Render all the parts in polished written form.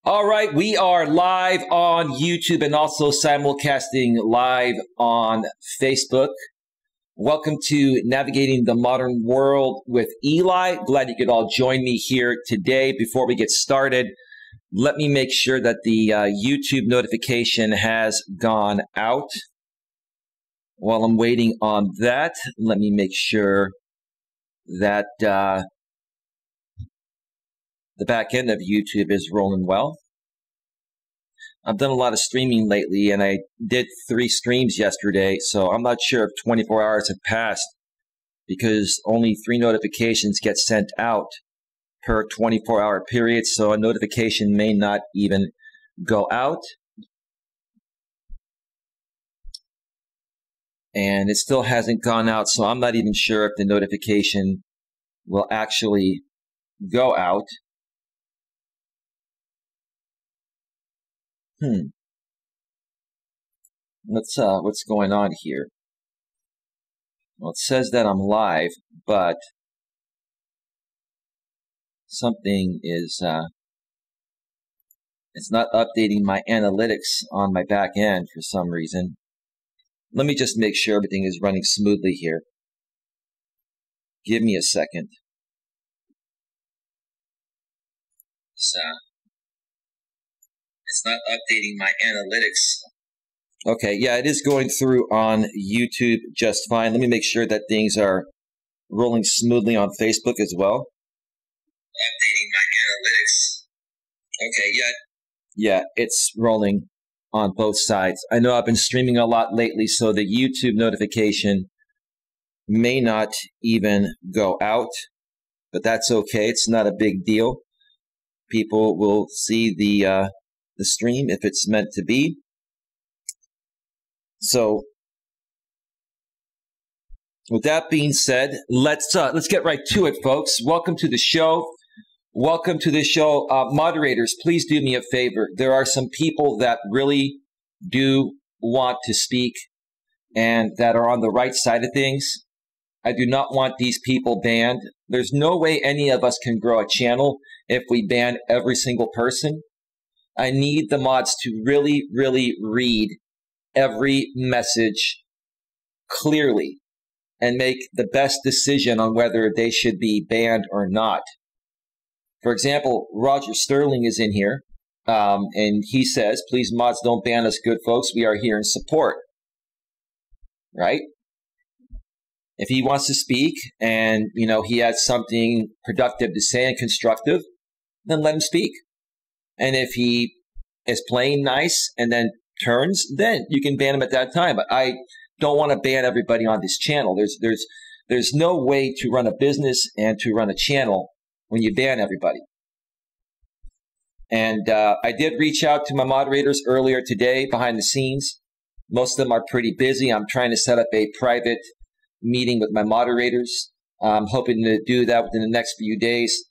All right, we are live on YouTube and also simulcasting live on Facebook. Welcome to Navigating the Modern World with Eli. Glad you could all join me here today. Before we get started, let me make sure that the YouTube notification has gone out. While I'm waiting on that, let me make sure that the back end of YouTube is rolling well. I've done a lot of streaming lately, and I did 3 streams yesterday, so I'm not sure if 24 hours have passed because only 3 notifications get sent out per 24-hour period, so a notification may not even go out. And it still hasn't gone out, so I'm not even sure if the notification will actually go out. What's going on here? Well, it says that I'm live, but something is it's not updating my analytics on my back end for some reason. Let me just make sure everything is running smoothly here. Give me a second. It's not updating my analytics. Okay, yeah, it is going through on YouTube just fine. Let me make sure that things are rolling smoothly on Facebook as well. Updating my analytics. Okay, yeah, it's rolling on both sides. I know I've been streaming a lot lately, so the YouTube notification may not even go out, but that's okay. It's not a big deal. People will see the stream if it's meant to be. So, with that being said, let's get right to it, folks. Welcome to the show. Welcome to the show. Moderators, please do me a favor. There are some people that really do want to speak and that are on the right side of things. I do not want these people banned. There's no way any of us can grow a channel if we ban every single person. I need the mods to really, really read every message clearly and make the best decision on whether they should be banned or not. For example, Roger Sterling is in here, and he says, please, mods, don't ban us, good folks. We are here in support. Right? If he wants to speak and, he has something productive to say and constructive, then let him speak. And if he is playing nice and then turns, then you can ban him at that time. But I don't want to ban everybody on this channel. There's no way to run a business and to run a channel when you ban everybody. And I did reach out to my moderators earlier today behind the scenes. Most of them are pretty busy. I'm trying to set up a private meeting with my moderators. I'm hoping to do that within the next few days.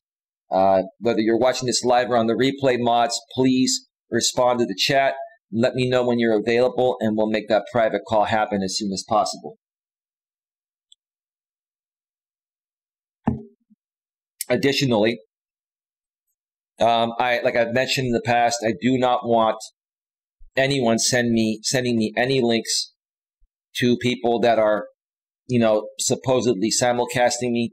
Whether you're watching this live or on the replay, mods, please respond to the chat. Let me know when you're available, and we'll make that private call happen as soon as possible. Additionally, like I've mentioned in the past, I do not want anyone sending me any links to people that are, supposedly simulcasting me.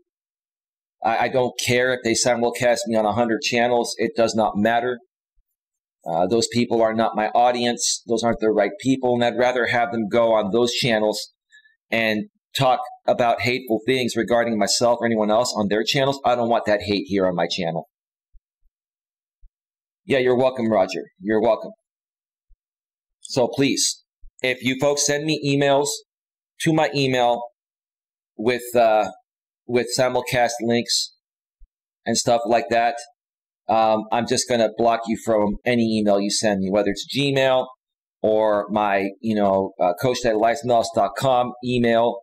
I don't care if they simulcast me on 100 channels. It does not matter. Those people are not my audience. Those aren't the right people, and I'd rather have them go on those channels and talk about hateful things regarding myself or anyone else on their channels. I don't want that hate here on my channel. Yeah, you're welcome, Roger. You're welcome. So please, if you folks send me emails to my email with simulcast links and stuff like that, I'm just going to block you from any email you send me, whether it's Gmail or my, coacheli@eliasmelas.com email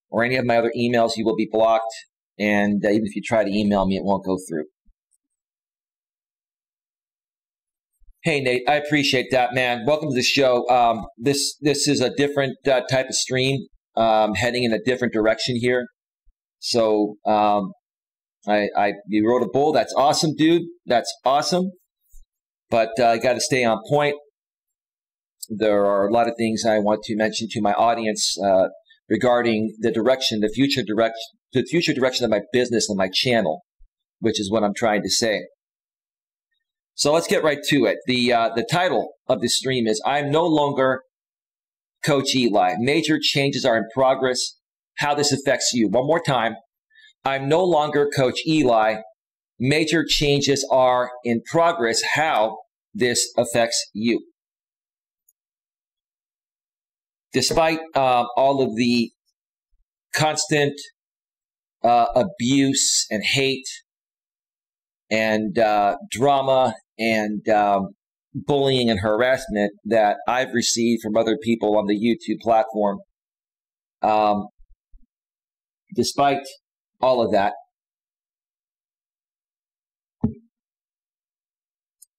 or any of my other emails. You will be blocked, and even if you try to email me, it won't go through. Hey, Nate, I appreciate that, man. Welcome to the show. This is a different type of stream, heading in a different direction here. So you wrote a bull. That's awesome, dude. That's awesome. but I got to stay on point. There are a lot of things I want to mention to my audience regarding the future direction of my business and my channel, which is what I'm trying to say. So let's get right to it. The title of this stream is "I'm no longer Coach Eli. Major changes are in progress. How this affects you." One more time. I'm no longer Coach Eli. Major changes are in progress. How this affects you. Despite all of the constant abuse and hate and drama and bullying and harassment that I've received from other people on the YouTube platform, despite all of that,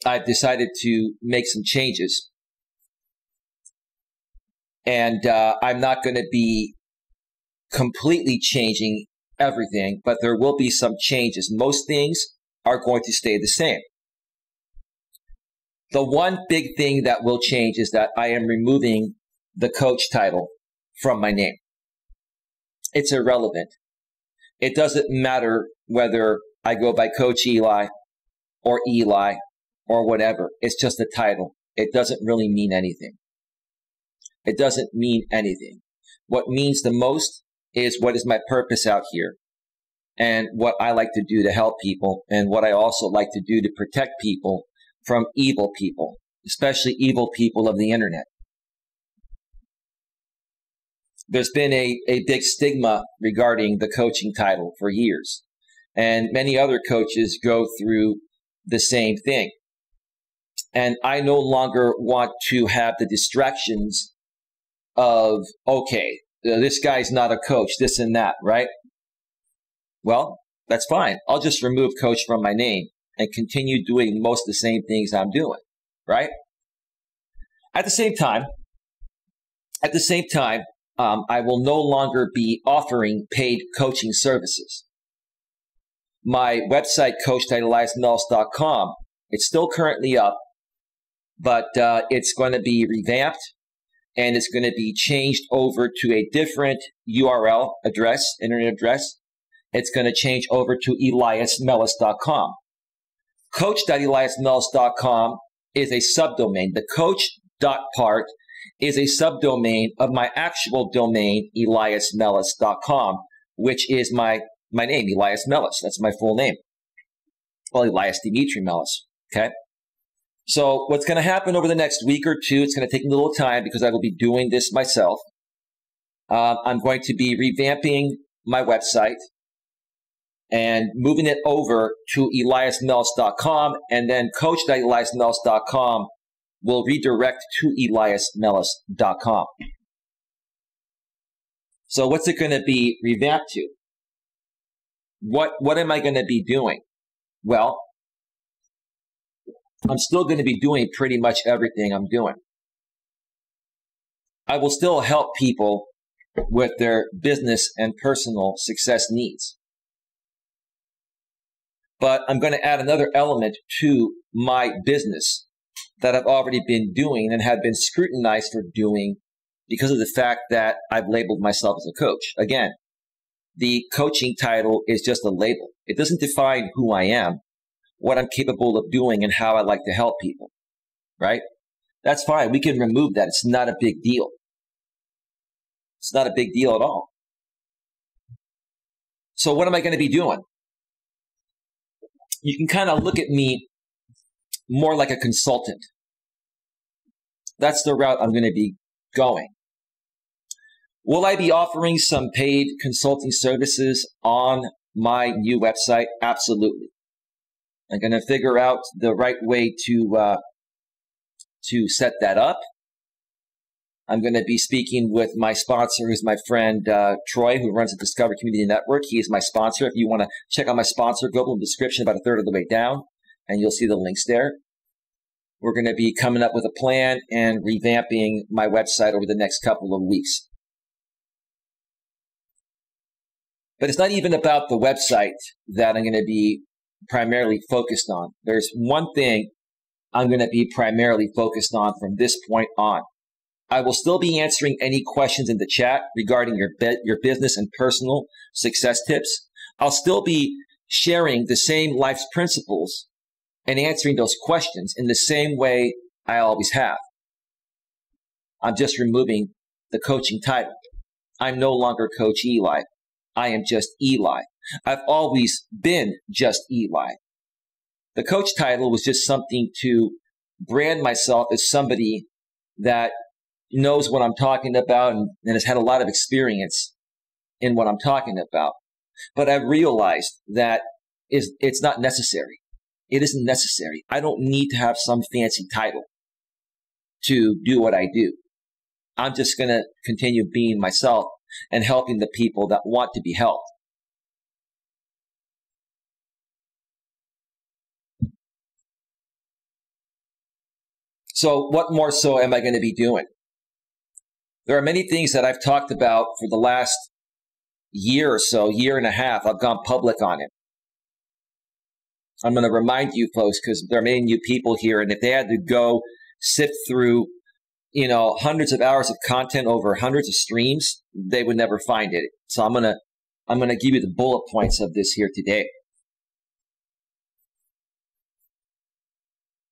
I've decided to make some changes. And I'm not going to be completely changing everything, but there will be some changes. Most things are going to stay the same. The one big thing that will change is that I am removing the coach title from my name. It's irrelevant. It doesn't matter whether I go by Coach Eli or whatever. It's just a title. It doesn't really mean anything. It doesn't mean anything. What means the most is what is my purpose out here and what I like to do to help people and what I also like to do to protect people from evil people, especially evil people of the internet. There's been a big stigma regarding the coaching title for years, and many other coaches go through the same thing. And I no longer want to have the distractions of, okay, this guy's not a coach, this and that, right? Well, that's fine. I'll just remove coach from my name and continue doing most of the same things I'm doing, right? At the same time, I will no longer be offering paid coaching services. My website, coacheli.com, it's still currently up, but it's going to be revamped. And it's going to be changed over to a different URL address, internet address. It's going to change over to eliasmelas.com. Coach.eliasmelas.com is a subdomain. The coach part is a subdomain of my actual domain, eliasmelas.com, which is my name, Elias Melas. That's my full name. Well, Elias Dimitri Melas. Okay. So what's going to happen over the next week or two, it's going to take a little time because I will be doing this myself. I'm going to be revamping my website and moving it over to eliasmelas.com, and then coach.eliasmelas.com will redirect to eliasmelas.com. So what's it going to be revamped to? What am I going to be doing? Well, I'm still going to be doing pretty much everything I'm doing. I will still help people with their business and personal success needs. But I'm going to add another element to my business that I've already been doing and have been scrutinized for doing because of the fact that I've labeled myself as a coach. Again, the coaching title is just a label. It doesn't define who I am, what I'm capable of doing, and how I like to help people, right? That's fine. We can remove that. It's not a big deal. It's not a big deal at all. So what am I going to be doing? You can kind of look at me more like a consultant. That's the route I'm going to be going. Will I be offering some paid consulting services on my new website? Absolutely. I'm going to figure out the right way to set that up. I'm going to be speaking with my sponsor, who's my friend Troy, who runs the Discover Community Network. He is my sponsor. If you want to check out my sponsor, go to the description about a third of the way down, and you'll see the links there. We're going to be coming up with a plan and revamping my website over the next couple of weeks. But it's not even about the website that I'm going to be primarily focused on. There's one thing I'm going to be primarily focused on from this point on. I will still be answering any questions in the chat regarding your business and personal success tips. I'll still be sharing the same life's principles and answering those questions in the same way I always have. I'm just removing the coaching title. I'm no longer Coach Eli. I am just Eli. I've always been just Eli. The coach title was just something to brand myself as somebody that knows what I'm talking about and has had a lot of experience in what I'm talking about. But I've realized that it's not necessary. It isn't necessary. I don't need to have some fancy title to do what I do. I'm just going to continue being myself and helping the people that want to be helped. So what more so am I going to be doing? There are many things that I've talked about for the last year or so, year and a half. I've gone public on it. I'm going to remind you folks, because there are many new people here, and if they had to go sift through, hundreds of hours of content over hundreds of streams, they would never find it. So I'm going to give you the bullet points of this here today.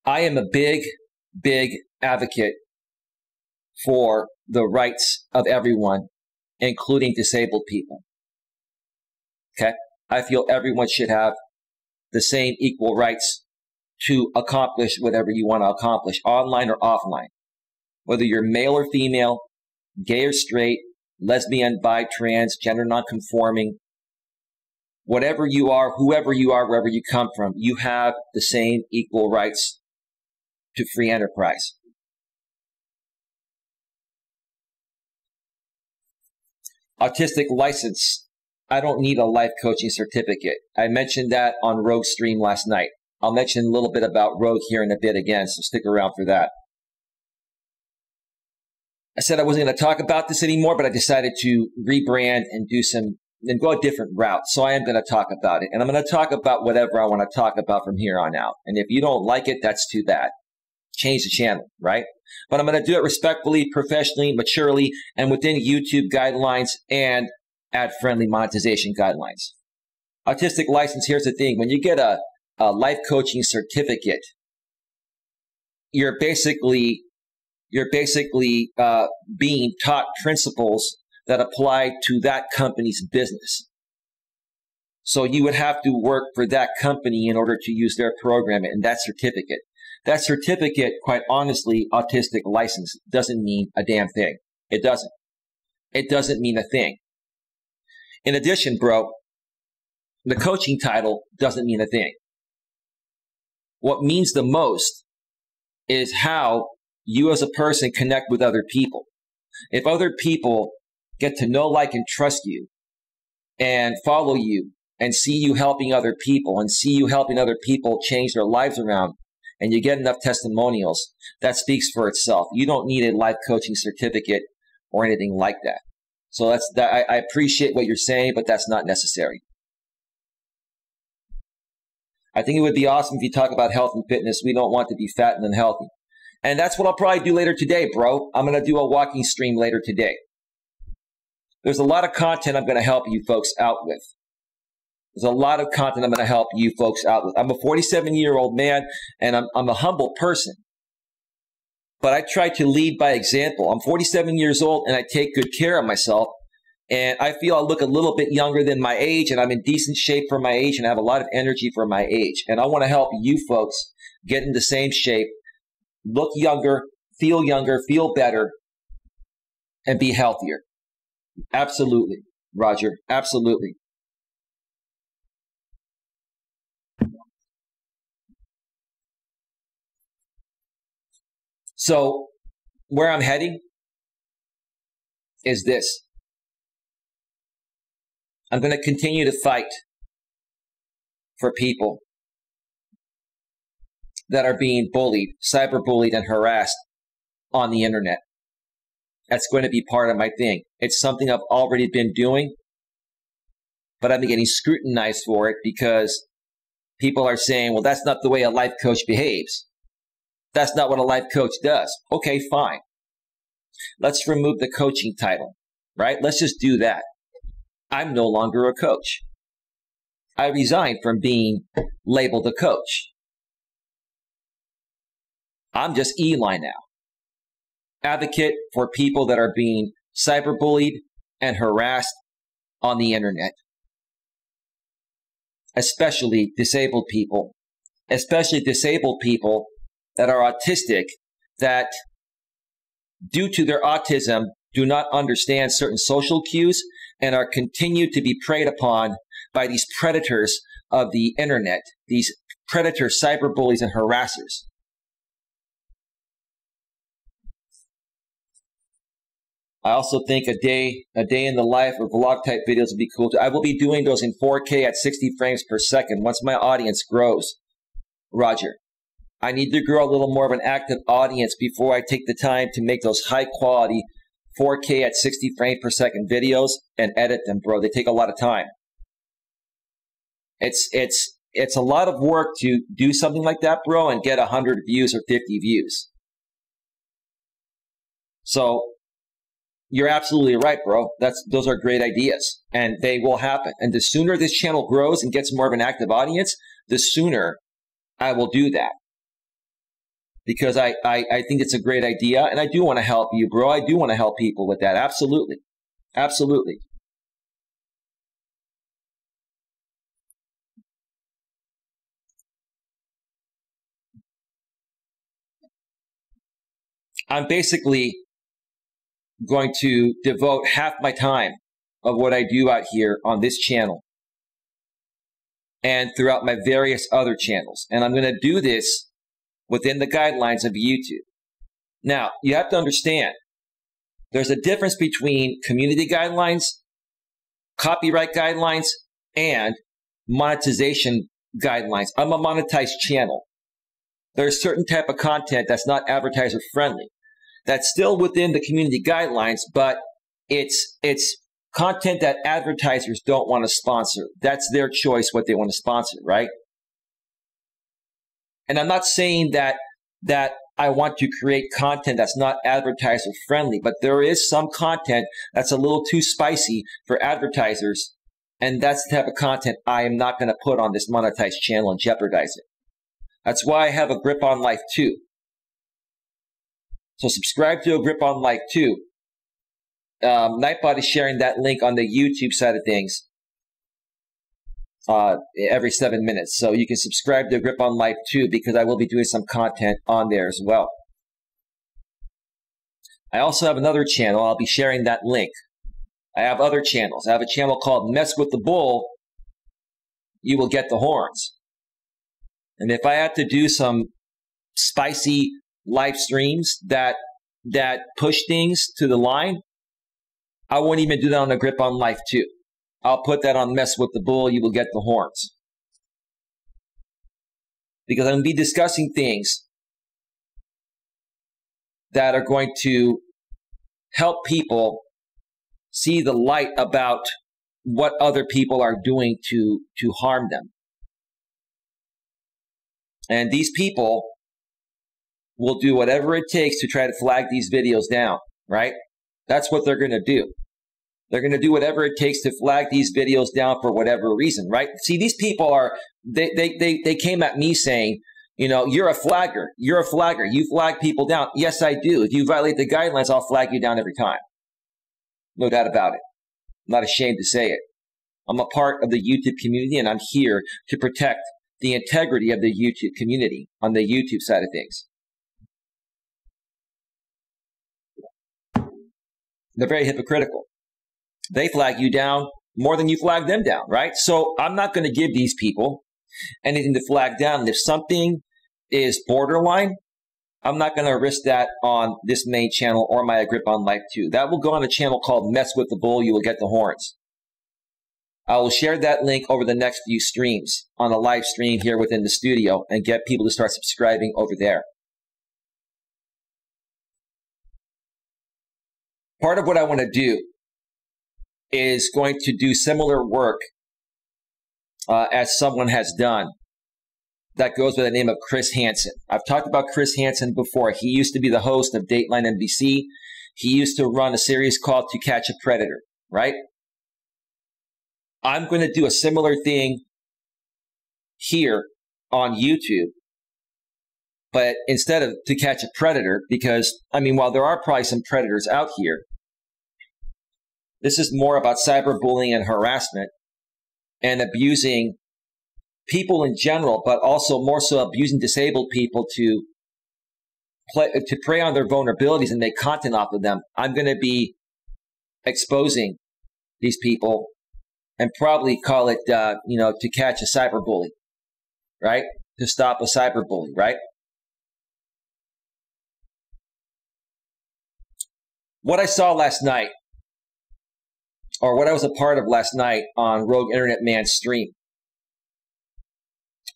I am a big advocate for the rights of everyone, including disabled people. Okay? I feel everyone should have the same equal rights to accomplish whatever you want to accomplish, online or offline. Whether you're male or female, gay or straight, lesbian, bi, trans, gender nonconforming, whatever you are, whoever you are, wherever you come from, you have the same equal rights to free enterprise. Autistic license. I don't need a life coaching certificate. I mentioned that on Rogue stream last night. I'll mention a little bit about Rogue here in a bit again, so stick around for that. I said I wasn't going to talk about this anymore, but I decided to rebrand and go a different route. So I am going to talk about it. And I'm going to talk about whatever I want to talk about from here on out. And if you don't like it, that's too bad. Change the channel, right? But I'm going to do it respectfully, professionally, maturely, and within YouTube guidelines and ad-friendly monetization guidelines. Autistic license, here's the thing. When you get a life coaching certificate, you're basically being taught principles that apply to that company's business. So you would have to work for that company in order to use their program and that certificate. That certificate, quite honestly, autistic license, doesn't mean a damn thing. It doesn't. It doesn't mean a thing. In addition, bro, the coaching title doesn't mean a thing. What means the most is how you as a person connect with other people. If other people get to know, like, and trust you and follow you and see you helping other people and see you helping other people change their lives around, and you get enough testimonials, that speaks for itself. You don't need a life coaching certificate or anything like that. So I appreciate what you're saying, but that's not necessary. I think it would be awesome if you talk about health and fitness. We don't want to be fat and unhealthy. And that's what I'll probably do later today, bro. I'm going to do a walking stream later today. There's a lot of content I'm going to help you folks out with. There's a lot of content I'm going to help you folks out with. I'm a 47-year-old man, and I'm a humble person. But I try to lead by example. I'm 47 years old, and I take good care of myself. And I feel I look a little bit younger than my age, and I'm in decent shape for my age, and I have a lot of energy for my age. And I want to help you folks get in the same shape, look younger, feel better, and be healthier. Absolutely, Roger. Absolutely. So where I'm heading is this. I'm going to continue to fight for people that are being bullied, cyberbullied, and harassed on the internet. That's going to be part of my thing. It's something I've already been doing, but I've been getting scrutinized for it because people are saying, well, that's not the way a life coach behaves. That's not what a life coach does. Okay, fine. Let's remove the coaching title, right? Let's just do that. I'm no longer a coach. I resigned from being labeled a coach. I'm just Eli now. Advocate for people that are being cyberbullied and harassed on the internet. Especially disabled people that are autistic, that due to their autism do not understand certain social cues and are continued to be preyed upon by these predators of the internet, these predator cyberbullies and harassers. I also think a day in the life or vlog type videos would be cool too. I will be doing those in 4K at 60 frames per second once my audience grows. Roger, I need to grow a little more of an active audience before I take the time to make those high quality 4K at 60 frames per second videos and edit them, bro. They take a lot of time. It's a lot of work to do something like that, bro, and get 100 views or 50 views. So you're absolutely right, bro. Those are great ideas, and they will happen. And the sooner this channel grows and gets more of an active audience, the sooner I will do that. Because I think it's a great idea, and I do want to help you, bro. I do want to help people with that. Absolutely. Absolutely. I'm basically going to devote half my time of what I do out here on this channel and throughout my various other channels. And I'm going to do this within the guidelines of YouTube. Now, you have to understand, there's a difference between community guidelines, copyright guidelines, and monetization guidelines. I'm a monetized channel. There's certain type of content that's not advertiser friendly. That's still within the community guidelines, but it's content that advertisers don't want to sponsor. That's their choice what they want to sponsor, right? And I'm not saying that I want to create content that's not advertiser friendly, but there is some content that's a little too spicy for advertisers, and that's the type of content I am not going to put on this monetized channel and jeopardize it. That's why I have a Grip on Life 2. So subscribe to a Grip on Life 2. Nightbot is sharing that link on the YouTube side of things every 7 minutes. So you can subscribe to Grip on Life 2 because I will be doing some content on there as well. I also have another channel. I'll be sharing that link. I have other channels. I have a channel called Mess with the Bull. You will get the horns. And if I had to do some spicy live streams that push things to the line, I won't even do that on the Grip on Life 2. I'll put that on Mess with the Bull. You will get the horns. Because I'm going to be discussing things that are going to help people see the light about what other people are doing to harm them. And these people will do whatever it takes to try to flag these videos down, right? That's what they're going to do. They're going to do whatever it takes to flag these videos down for whatever reason, right? See, these people are, they came at me saying, you know, you're a flagger. You're a flagger. You flag people down. Yes, I do. If you violate the guidelines, I'll flag you down every time. No doubt about it. I'm not ashamed to say it. I'm a part of the YouTube community, and I'm here to protect the integrity of the YouTube community on the YouTube side of things. They're very hypocritical. They flag you down more than you flag them down, right? So I'm not going to give these people anything to flag down. And if something is borderline, I'm not going to risk that on this main channel or my Grip on Life 2. That will go on a channel called Mess with the Bull. You will get the horns. I will share that link over the next few streams on a live stream here within the studio and get people to start subscribing over there. Part of what I want to do is going to do similar work as someone has done that goes by the name of Chris Hansen. I've talked about Chris Hansen before. He used to be the host of Dateline NBC. He used to run a series called To Catch a Predator, right? I'm going to do a similar thing here on YouTube, but instead of To Catch a Predator, because, I mean, while there are probably some predators out here, this is more about cyberbullying and harassment and abusing people in general, but also more so abusing disabled people to prey on their vulnerabilities and make content off of them. I'm going to be exposing these people and probably call it, to catch a cyberbully, right? To stop a cyberbully, right? What I saw last night, or what I was a part of last night on Rogue Internet Man's stream,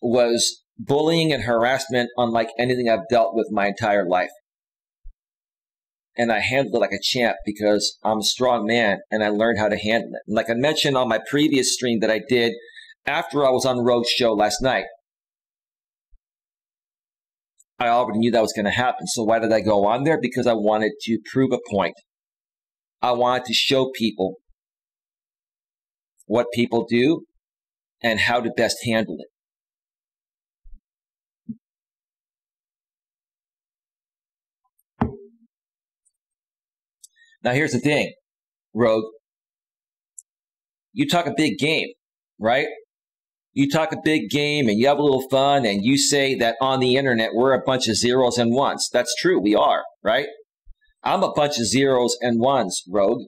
was bullying and harassment unlike anything I've dealt with my entire life. And I handled it like a champ because I'm a strong man and I learned how to handle it. And like I mentioned on my previous stream that I did after I was on Rogue's show last night, I already knew that was going to happen. So why did I go on there? Because I wanted to prove a point. I wanted to show people what people do and how to best handle it. Now, here's the thing, Rogue. You talk a big game, right? You talk a big game and you have a little fun and you say that on the internet we're a bunch of zeros and ones. That's true, we are, right? I'm a bunch of zeros and ones, Rogue.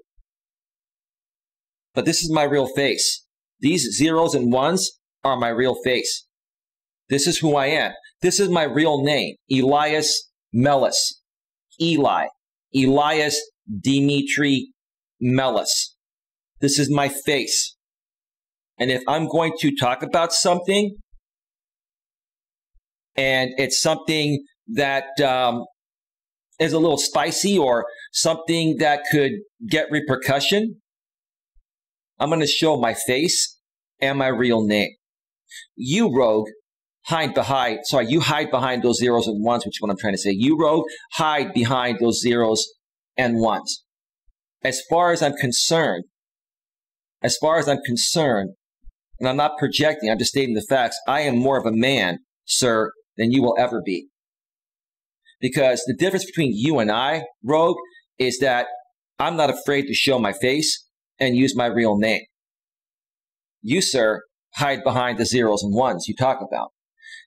But this is my real face. These zeros and ones are my real face. This is who I am. This is my real name, Elias Melas. Eli. Elias Dimitri Melas. This is my face. And if I'm going to talk about something and it's something that is a little spicy or something that could get repercussion, I'm going to show my face and my real name. You, Rogue, hide behind those zeros and ones, which is what I'm trying to say. You, Rogue, hide behind those zeros and ones. As far as I'm concerned, and I'm not projecting, I'm just stating the facts, I am more of a man, sir, than you will ever be. Because the difference between you and I, Rogue, is that I'm not afraid to show my face and use my real name. You, sir, hide behind the zeros and ones you talk about.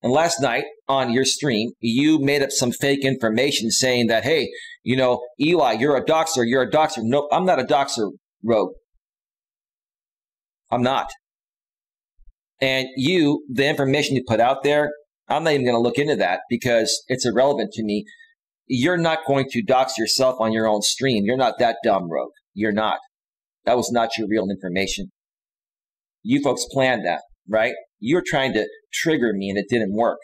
And last night on your stream, you made up some fake information saying that, hey, Eli, you're a doxer. Nope, I'm not a doxer, Rogue. I'm not. And the information you put out there, I'm not even going to look into that because it's irrelevant to me. You're not going to dox yourself on your own stream. You're not that dumb, Rogue. You're not. That was not your real information. You folks planned that, right? You were trying to trigger me and it didn't work.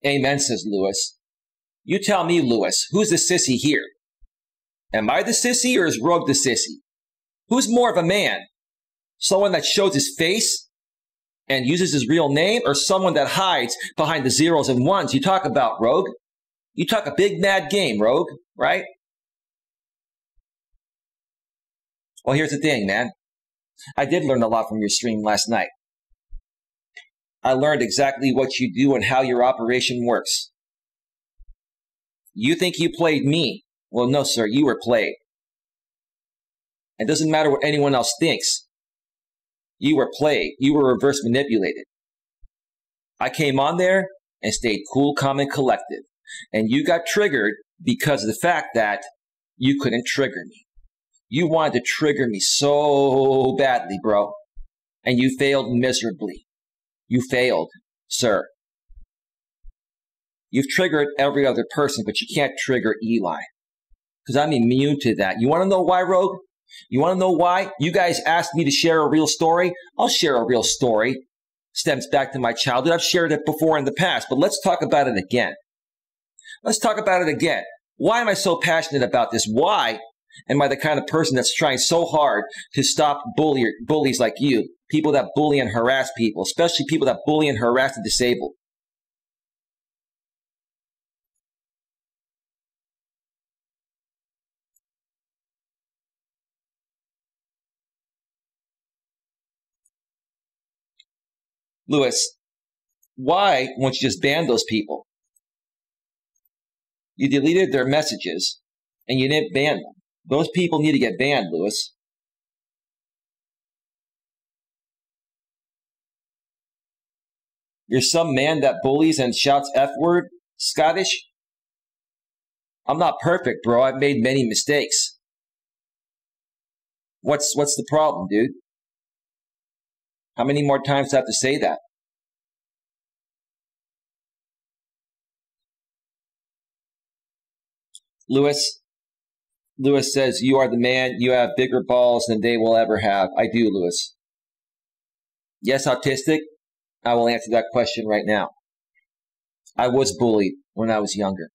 Amen, says Lewis. You tell me, Lewis, who's the sissy here? Am I the sissy or is Rogue the sissy? Who's more of a man? Someone that shows his face and uses his real name, or someone that hides behind the zeros and ones you talk about, Rogue? You talk a big mad game, Rogue, right? Well, here's the thing, man. I did learn a lot from your stream last night. I learned exactly what you do and how your operation works. You think you played me? Well, no, sir, you were played. It doesn't matter what anyone else thinks. You were played. You were reverse manipulated. I came on there and stayed cool, calm, and collected. And you got triggered because of the fact that you couldn't trigger me. You wanted to trigger me so badly, bro. And you failed miserably. You failed, sir. You've triggered every other person, but you can't trigger Eli. Because I'm immune to that. You want to know why, Rogue? You want to know why? You guys asked me to share a real story. I'll share a real story. Stems back to my childhood. I've shared it before in the past, but let's talk about it again. Let's talk about it again. Why am I so passionate about this? Why? Am I the kind of person that's trying so hard to stop bullies like you, people that bully and harass people, especially people that bully and harass the disabled? Lewis, why won't you just ban those people? You deleted their messages and you didn't ban them. Those people need to get banned, Lewis. You're some man that bullies and shouts F word, Scottish? I'm not perfect, bro. I've made many mistakes. What's the problem, dude? How many more times do I have to say that? Lewis says, you are the man. You have bigger balls than they will ever have. I do, Lewis. Yes, autistic. I will answer that question right now. I was bullied when I was younger.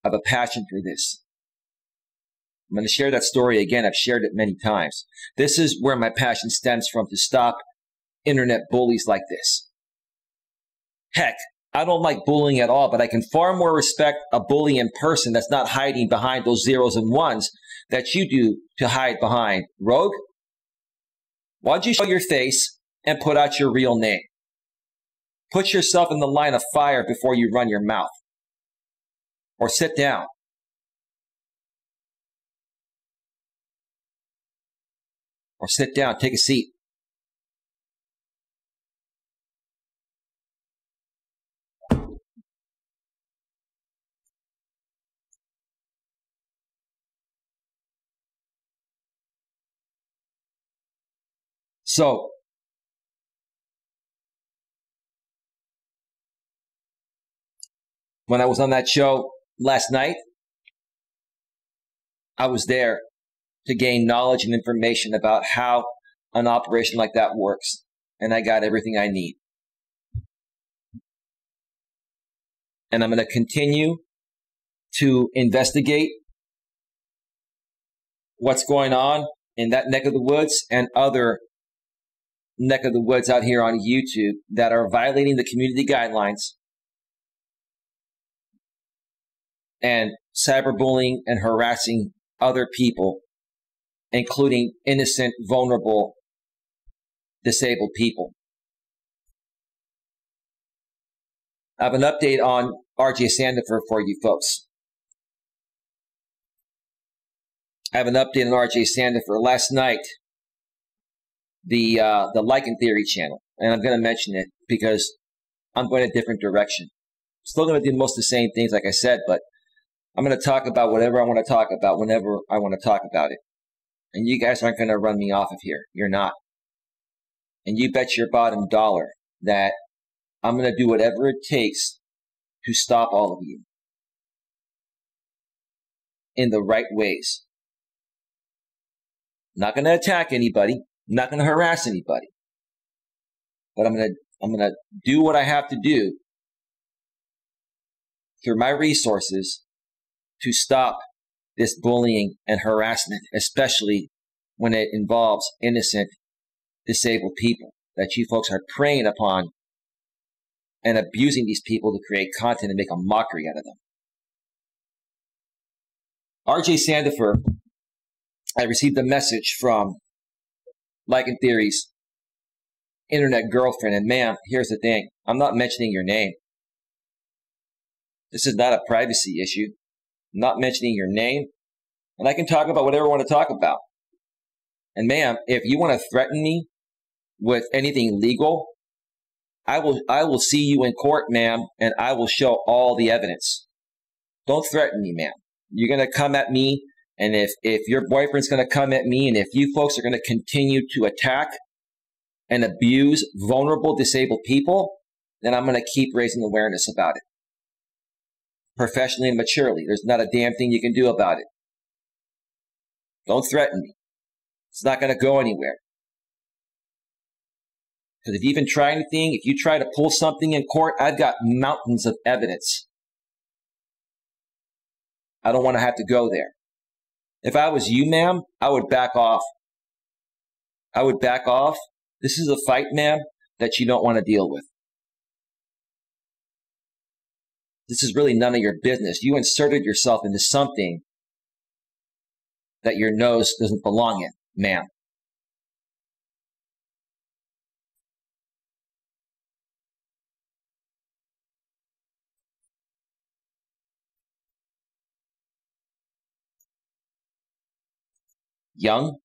I have a passion for this. I'm going to share that story again. I've shared it many times. This is where my passion stems from, to stop internet bullies like this. Heck, I don't like bullying at all, but I can far more respect a bully in person that's not hiding behind those zeros and ones that you do to hide behind. Rogue, why don't you show your face and put out your real name? Put yourself in the line of fire before you run your mouth. Or sit down. Or sit down, take a seat. So, when I was on that show last night, I was there to gain knowledge and information about how an operation like that works. And I got everything I need. And I'm going to continue to investigate what's going on in that neck of the woods and other neck of the woods out here on YouTube that are violating the community guidelines and cyberbullying and harassing other people, including innocent, vulnerable, disabled people. I have an update on RJ Sandifer for you folks. I have an update on RJ Sandifer. Last night, the Lichen Theory channel, and I'm going to mention it because I'm going a different direction. Still going to do most of the same things, like I said, but I'm going to talk about whatever I want to talk about whenever I want to talk about it. And you guys aren't going to run me off of here. You're not. And you bet your bottom dollar that I'm going to do whatever it takes to stop all of you in the right ways. I'm not going to attack anybody. I'm not going to harass anybody. But I'm going to do what I have to do through my resources to stop this bullying and harassment, especially when it involves innocent, disabled people that you folks are preying upon and abusing these people to create content and make a mockery out of them. RJ Sandifer, I received a message from Lichen Theory's internet girlfriend, and ma'am, here's the thing. I'm not mentioning your name. This is not a privacy issue. I'm not mentioning your name, and I can talk about whatever I want to talk about. And ma'am, if you want to threaten me with anything legal, I will see you in court, ma'am, and I will show all the evidence. Don't threaten me, ma'am. You're going to come at me, and if your boyfriend's going to come at me, and if you folks are going to continue to attack and abuse vulnerable, disabled people, then I'm going to keep raising awareness about it. Professionally and maturely. There's not a damn thing you can do about it. Don't threaten me. It's not going to go anywhere. Because if you even try anything, if you try to pull something in court, I've got mountains of evidence. I don't want to have to go there. If I was you, ma'am, I would back off. I would back off. This is a fight, ma'am, that you don't want to deal with. This is really none of your business. You inserted yourself into something that your nose doesn't belong in, ma'am. Young,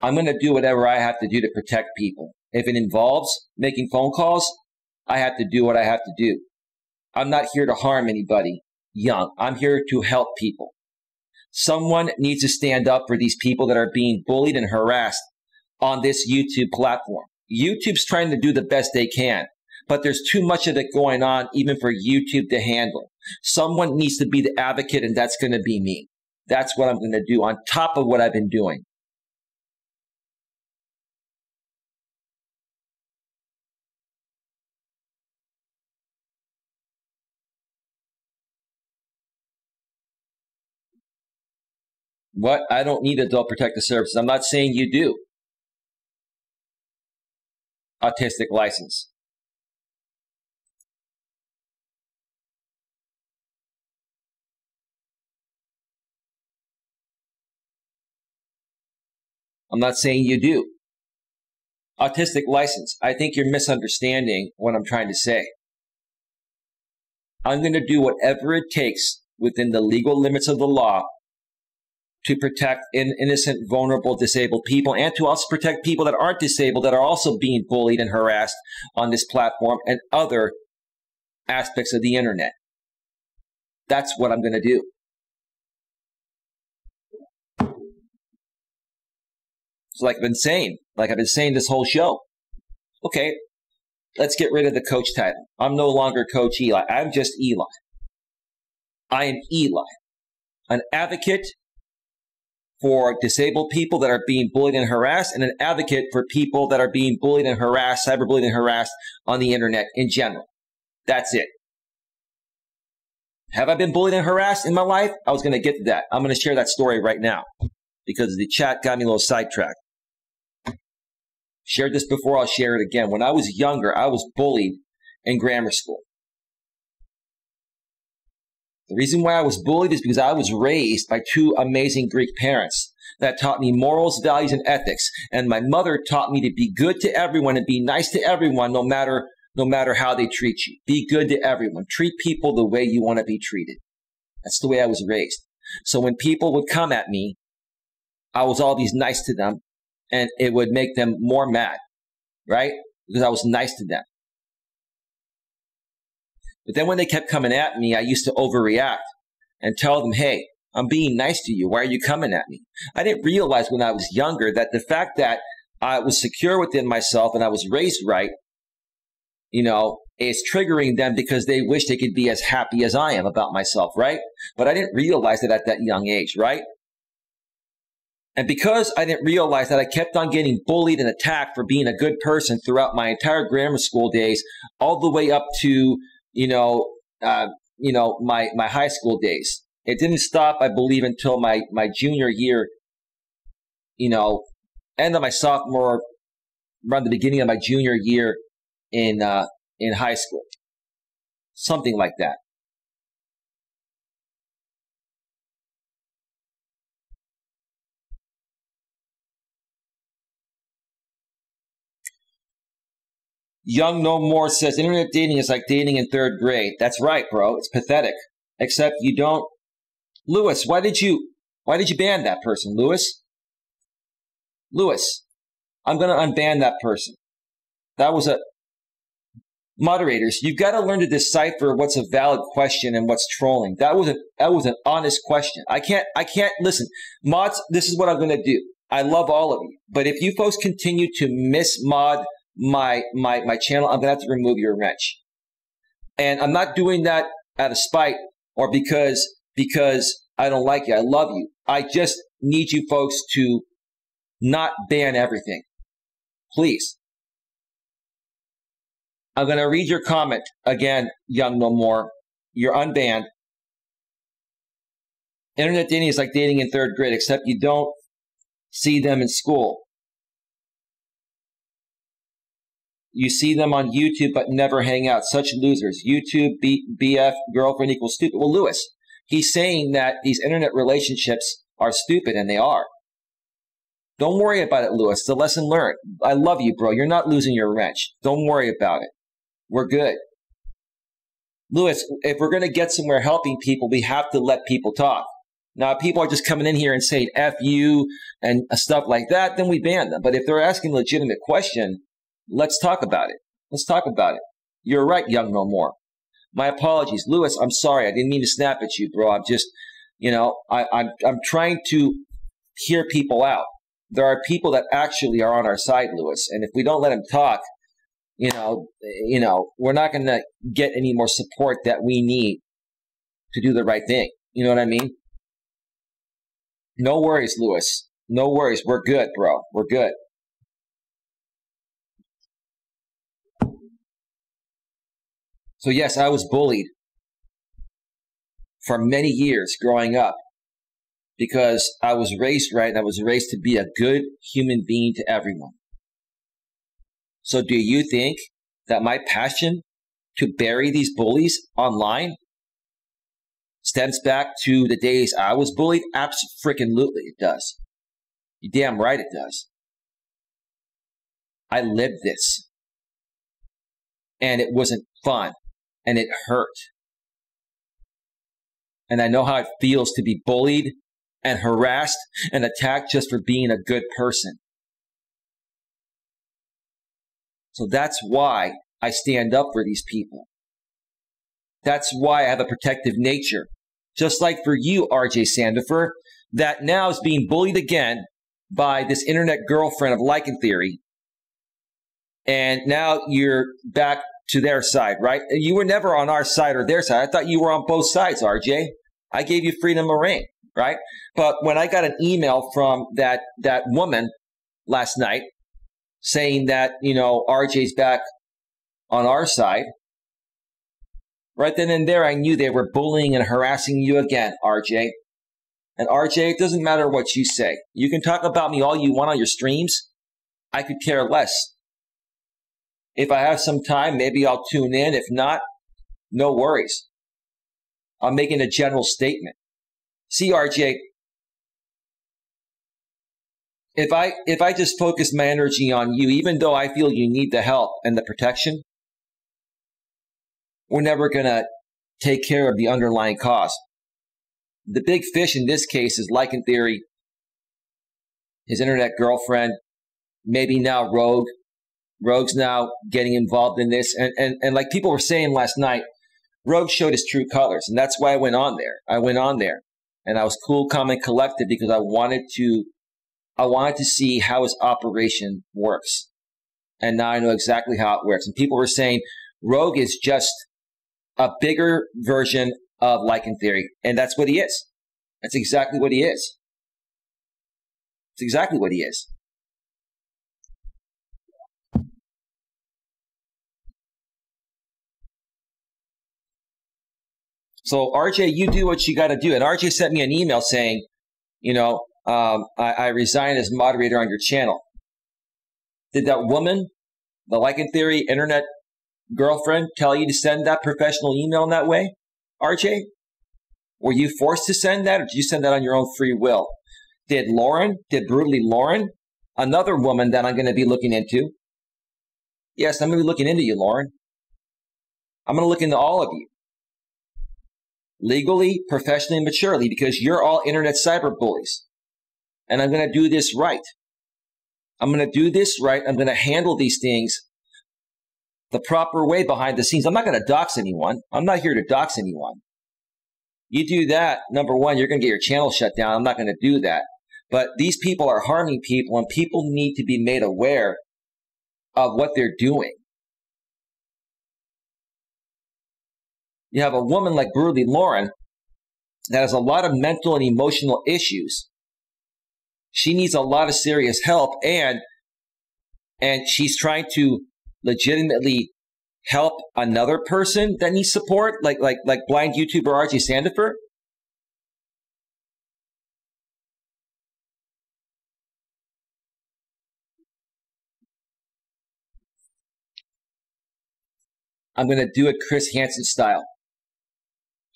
I'm going to do whatever I have to do to protect people. If it involves making phone calls, I have to do what I have to do. I'm not here to harm anybody. Young, I'm here to help people. Someone needs to stand up for these people that are being bullied and harassed on this YouTube platform. YouTube's trying to do the best they can, but there's too much of it going on even for YouTube to handle. Someone needs to be the advocate, and that's going to be me. That's what I'm going to do on top of what I've been doing. What? I don't need adult protective services. I'm not saying you do. Autistic license. I'm not saying you do. Autistic license. I think you're misunderstanding what I'm trying to say. I'm going to do whatever it takes within the legal limits of the law to protect innocent, vulnerable, disabled people, and to also protect people that aren't disabled that are also being bullied and harassed on this platform and other aspects of the internet. That's what I'm going to do. So like I've been saying this whole show. Okay, let's get rid of the coach title. I'm no longer Coach Eli. I'm just Eli. I am Eli, an advocate for disabled people that are being bullied and harassed, and an advocate for people that are being bullied and harassed, cyberbullied and harassed on the internet in general. That's it. Have I been bullied and harassed in my life? I was going to get to that. I'm going to share that story right now because the chat got me a little sidetracked. Shared this before, I'll share it again. When I was younger, I was bullied in grammar school. The reason why I was bullied is because I was raised by two amazing Greek parents that taught me morals, values, and ethics. And my mother taught me to be good to everyone and be nice to everyone, no matter how they treat you. Be good to everyone. Treat people the way you want to be treated. That's the way I was raised. So when people would come at me, I was always nice to them, and it would make them more mad, right? Because I was nice to them. But then when they kept coming at me, I used to overreact and tell them, hey, I'm being nice to you. Why are you coming at me? I didn't realize when I was younger that the fact that I was secure within myself and I was raised right, is triggering them because they wish they could be as happy as I am about myself, right? But I didn't realize it at that young age, right? And because I didn't realize that, I kept on getting bullied and attacked for being a good person throughout my entire grammar school days, all the way up to, my high school days. It didn't stop, I believe, until my junior year, end of my sophomore, around the beginning of my junior year in high school. Something like that. Young No More says, internet dating is like dating in third grade. That's right, bro. It's pathetic. Except you don't. Lewis, why did you ban that person, Lewis? Lewis, I'm going to unban that person. That was moderators, you've got to learn to decipher what's a valid question and what's trolling. That was an honest question. I can't listen. Mods, this is what I'm going to do. I love all of you. But if you folks continue to mismod my channel, I'm going to have to remove your wrench. And I'm not doing that out of spite or because I don't like you. I love you. I just need you folks to not ban everything. Please. I'm going to read your comment again, Young No More. You're unbanned. Internet dating is like dating in third grade, except you don't see them in school. You see them on YouTube, but never hang out. Such losers. YouTube, BF, girlfriend equals stupid. Well, Lewis, he's saying that these internet relationships are stupid, and they are. Don't worry about it, Lewis. It's a lesson learned. I love you, bro. You're not losing your wrench. Don't worry about it. We're good. Lewis, if we're going to get somewhere helping people, we have to let people talk. Now, if people are just coming in here and saying F you and stuff like that, then we ban them. But if they're asking a legitimate question, let's talk about it. Let's talk about it. You're right, Young No More. My apologies. Lewis, I'm sorry. I didn't mean to snap at you, bro. I'm just, I'm trying to hear people out. There are people that actually are on our side, Lewis. And if we don't let them talk, we're not going to get any more support that we need to do the right thing. You know what I mean? No worries, Lewis. No worries. We're good, bro. We're good. So yes, I was bullied for many years growing up because I was raised right and I was raised to be a good human being to everyone. So do you think that my passion to bury these bullies online stems back to the days I was bullied? Abso-freaking-lutely it does. You're damn right it does. I lived this. And it wasn't fun. And it hurt. And I know how it feels to be bullied and harassed and attacked just for being a good person. So that's why I stand up for these people. That's why I have a protective nature. Just like for you, RJ Sandifer, that now is being bullied again by this internet girlfriend of Lycan Theory. And now you're back to their side, right? You were never on our side or their side. I thought you were on both sides, RJ. I gave you freedom of reign, right? But when I got an email from that woman last night saying that, RJ's back on our side, right then and there, I knew they were bullying and harassing you again, RJ. And RJ, it doesn't matter what you say. You can talk about me all you want on your streams. I could care less. If I have some time, maybe I'll tune in. If not, no worries. I'm making a general statement. See, RJ, if I just focus my energy on you, even though I feel you need the help and the protection, we're never going to take care of the underlying cause. The big fish in this case is Lycan Theory, his internet girlfriend, maybe now Rogue. Rogue's now getting involved in this. And like people were saying last night, Rogue showed his true colors. And that's why I went on there. And I was cool, calm, and collected because I wanted to see how his operation works. And now I know exactly how it works. And people were saying Rogue is just a bigger version of Lycan Theory. And that's what he is. That's exactly what he is. It's exactly what he is. So RJ, you do what you got to do. And RJ sent me an email saying, I resign as moderator on your channel. Did that woman, the Lycan Theory internet girlfriend, tell you to send that professional email in that way, RJ? Were you forced to send that, or did you send that on your own free will? Did Brutally Lauren, another woman that I'm going to be looking into? Yes, I'm going to be looking into you, Lauren. I'm going to look into all of you. Legally, professionally, and maturely, because you're all internet cyber bullies. And I'm going to do this right. I'm going to do this right. I'm going to handle these things the proper way behind the scenes. I'm not going to dox anyone. I'm not here to dox anyone. You do that, number one, you're going to get your channel shut down. I'm not going to do that. But these people are harming people, and people need to be made aware of what they're doing. You have a woman like Brutally Lauren that has a lot of mental and emotional issues. She needs a lot of serious help, and she's trying to legitimately help another person that needs support, like blind YouTuber RJ Sandifer. I'm going to do it Chris Hansen style.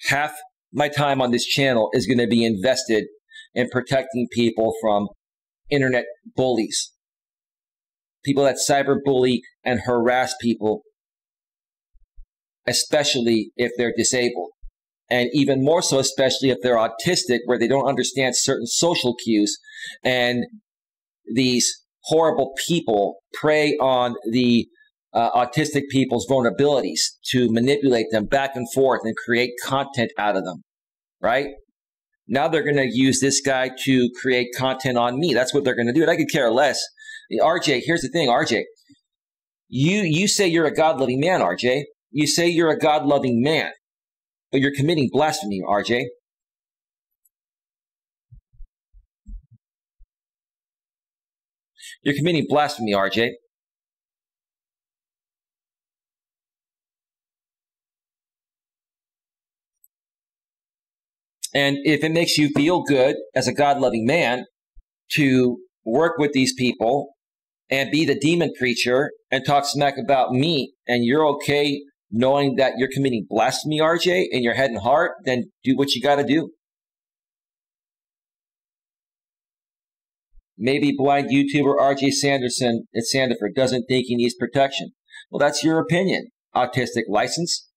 Half my time on this channel is going to be invested in protecting people from internet bullies, people that cyberbully and harass people, especially if they're disabled. And even more so, especially if they're autistic, where they don't understand certain social cues. And these horrible people prey on the autistic people's vulnerabilities to manipulate them back and forth and create content out of them, right? Now they're going to use this guy to create content on me. That's what they're going to do. And I could care less. RJ, here's the thing, RJ. You say you're a God-loving man, RJ. You say you're a God-loving man, but you're committing blasphemy, RJ. You're committing blasphemy, RJ. And if it makes you feel good as a God-loving man to work with these people and be the demon preacher and talk smack about me, and you're okay knowing that you're committing blasphemy, RJ, in your head and heart, then do what you got to do. Maybe blind YouTuber RJ Sanderson at Sandiford doesn't think he needs protection. Well, that's your opinion, autistic license.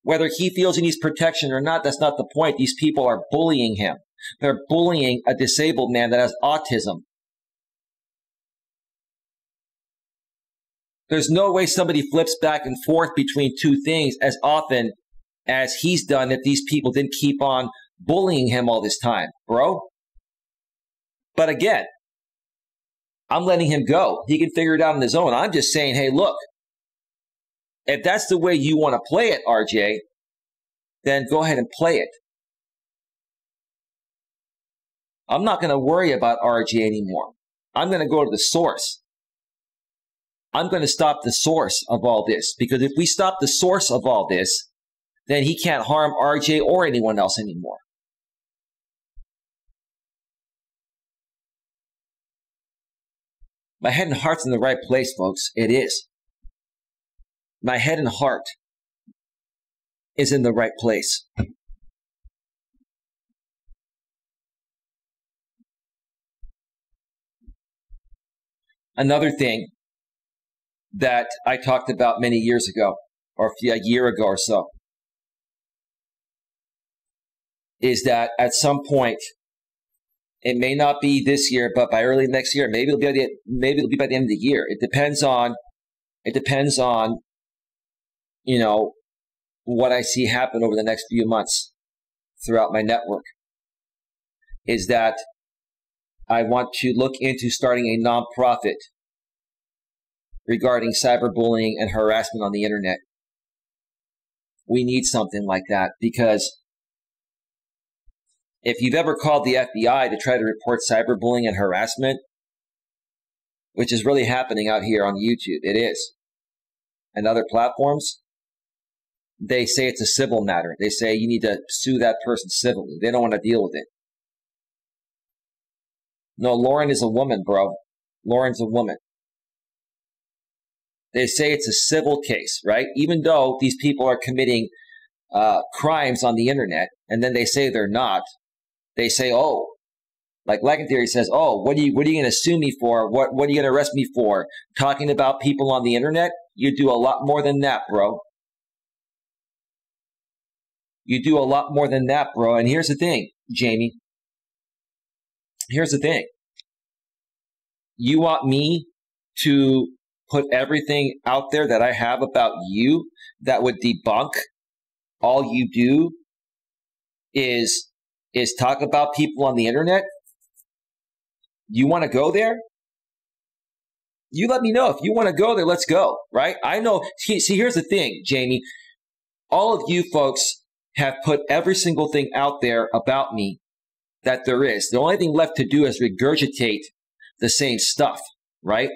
Whether he feels he needs protection or not, that's not the point. These people are bullying him. They're bullying a disabled man that has autism. There's no way somebody flips back and forth between two things as often as he's done if these people didn't keep on bullying him all this time, bro. But again, I'm letting him go. He can figure it out on his own. I'm just saying, hey, look, if that's the way you want to play it, RJ, then go ahead and play it. I'm not going to worry about RJ anymore. I'm going to go to the source. I'm going to stop the source of all this, because if we stop the source of all this, then he can't harm RJ or anyone else anymore. My head and heart's in the right place, folks. It is. My head and heart is in the right place. Another thing that I talked about many years ago, or a year ago or so, is that at some point, it may not be this year, but by early next year, maybe it'll be by the end of the year. It depends on, you know, what I see happen over the next few months throughout my network. Is that I want to look into starting a nonprofit regarding cyberbullying and harassment on the internet. We need something like that, because if you've ever called the FBI to try to report cyberbullying and harassment, which is really happening out here on YouTube, it is, and other platforms, they say it's a civil matter. They say you need to sue that person civilly. They don't want to deal with it. No, Lauren is a woman, bro. Lauren's a woman. They say it's a civil case, right? Even though these people are committing crimes on the internet, and then they say they're not. They say, oh, like Legendary says, oh, what are you going to sue me for? What are you going to arrest me for? Talking about people on the internet? You do a lot more than that, bro. You do a lot more than that, bro. And here's the thing, Jamie. Here's the thing. You want me to put everything out there that I have about you that would debunk all you do is talk about people on the internet? You want to go there? You let me know. If you want to go there, let's go, right? I know. See, here's the thing, Jamie. All of you folks have put every single thing out there about me that there is. The only thing left to do is regurgitate the same stuff, right?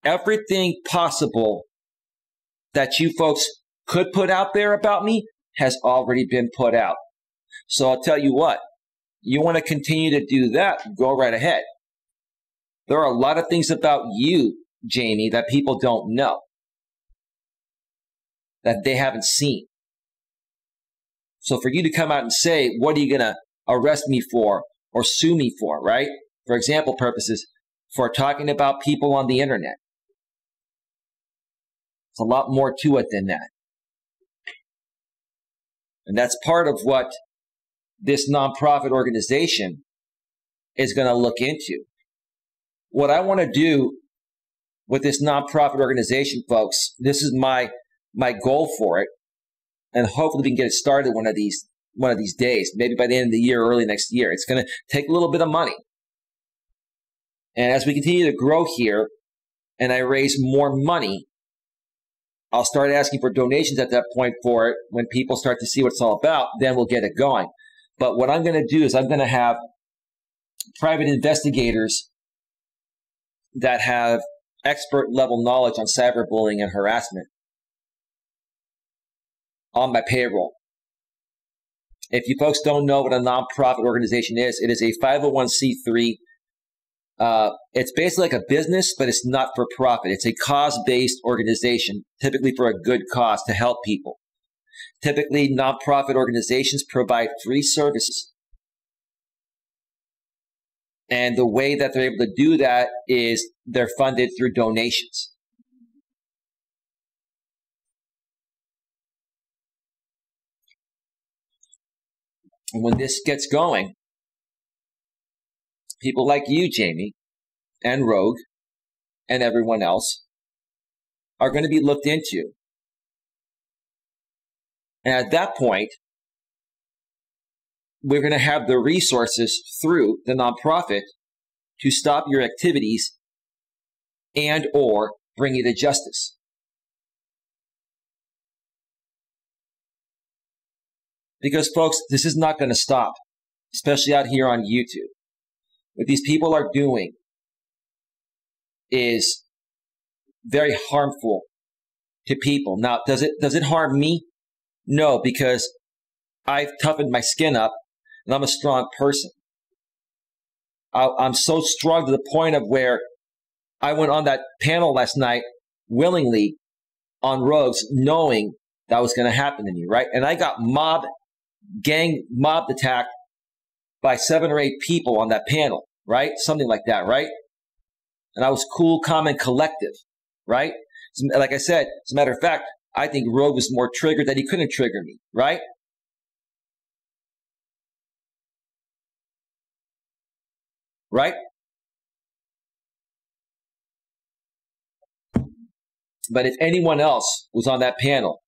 Everything possible that you folks could put out there about me has already been put out. So I'll tell you what, you want to continue to do that, go right ahead. There are a lot of things about you, Jamie, that people don't know. that they haven't seen. So for you to come out and say, what are you going to arrest me for or sue me for, right? For example purposes, for talking about people on the internet. It's a lot more to it than that. And that's part of what this nonprofit organization is going to look into. What I want to do with this nonprofit organization, folks, this is my goal for it, and hopefully we can get it started one of these days, maybe by the end of the year, early next year. It's going to take a little bit of money. And as we continue to grow here and I raise more money, I'll start asking for donations at that point for it. When people start to see what it's all about, then we'll get it going. But what I'm going to do is I'm going to have private investigators that have expert level knowledge on cyberbullying and harassment on my payroll. If you folks don't know what a nonprofit organization is, it is a 501c3. It's basically like a business, but it's not for profit. It's a cause-based organization, typically for a good cause to help people. Typically, nonprofit organizations provide free services. And the way that they're able to do that is they're funded through donations. And when this gets going, people like you, Jamie, and Rogue, and everyone else are going to be looked into. And at that point, we're going to have the resources through the nonprofit to stop your activities and or bring you to justice. Because, folks, this is not going to stop, especially out here on YouTube. What these people are doing is very harmful to people. Now, does it harm me? No, because I've toughened my skin up and I'm a strong person. I'm so strong to the point of where I went on that panel last night willingly on Rogues, knowing that was going to happen to me, right? And I got mobbed attacked by 7 or 8 people on that panel, right? Something like that, right? And I was cool, calm, and collective, right? Like I said, as a matter of fact, I think Rogue was more triggered that he couldn't trigger me, right? Right? But if anyone else was on that panel,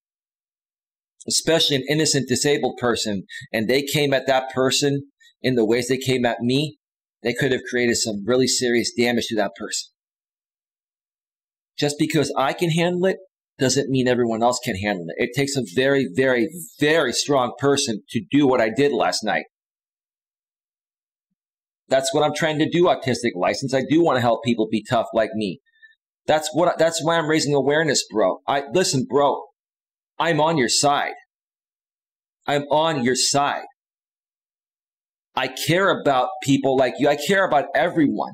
especially an innocent disabled person, and they came at that person in the ways they came at me, they could have created some really serious damage to that person. Just because I can handle it doesn't mean everyone else can handle it. It takes a very, very, very strong person to do what I did last night. That's what I'm trying to do, Autistic License. I do want to help people be tough like me. That's why I'm raising awareness, bro. Listen, bro, I'm on your side. I'm on your side. I care about people like you. I care about everyone.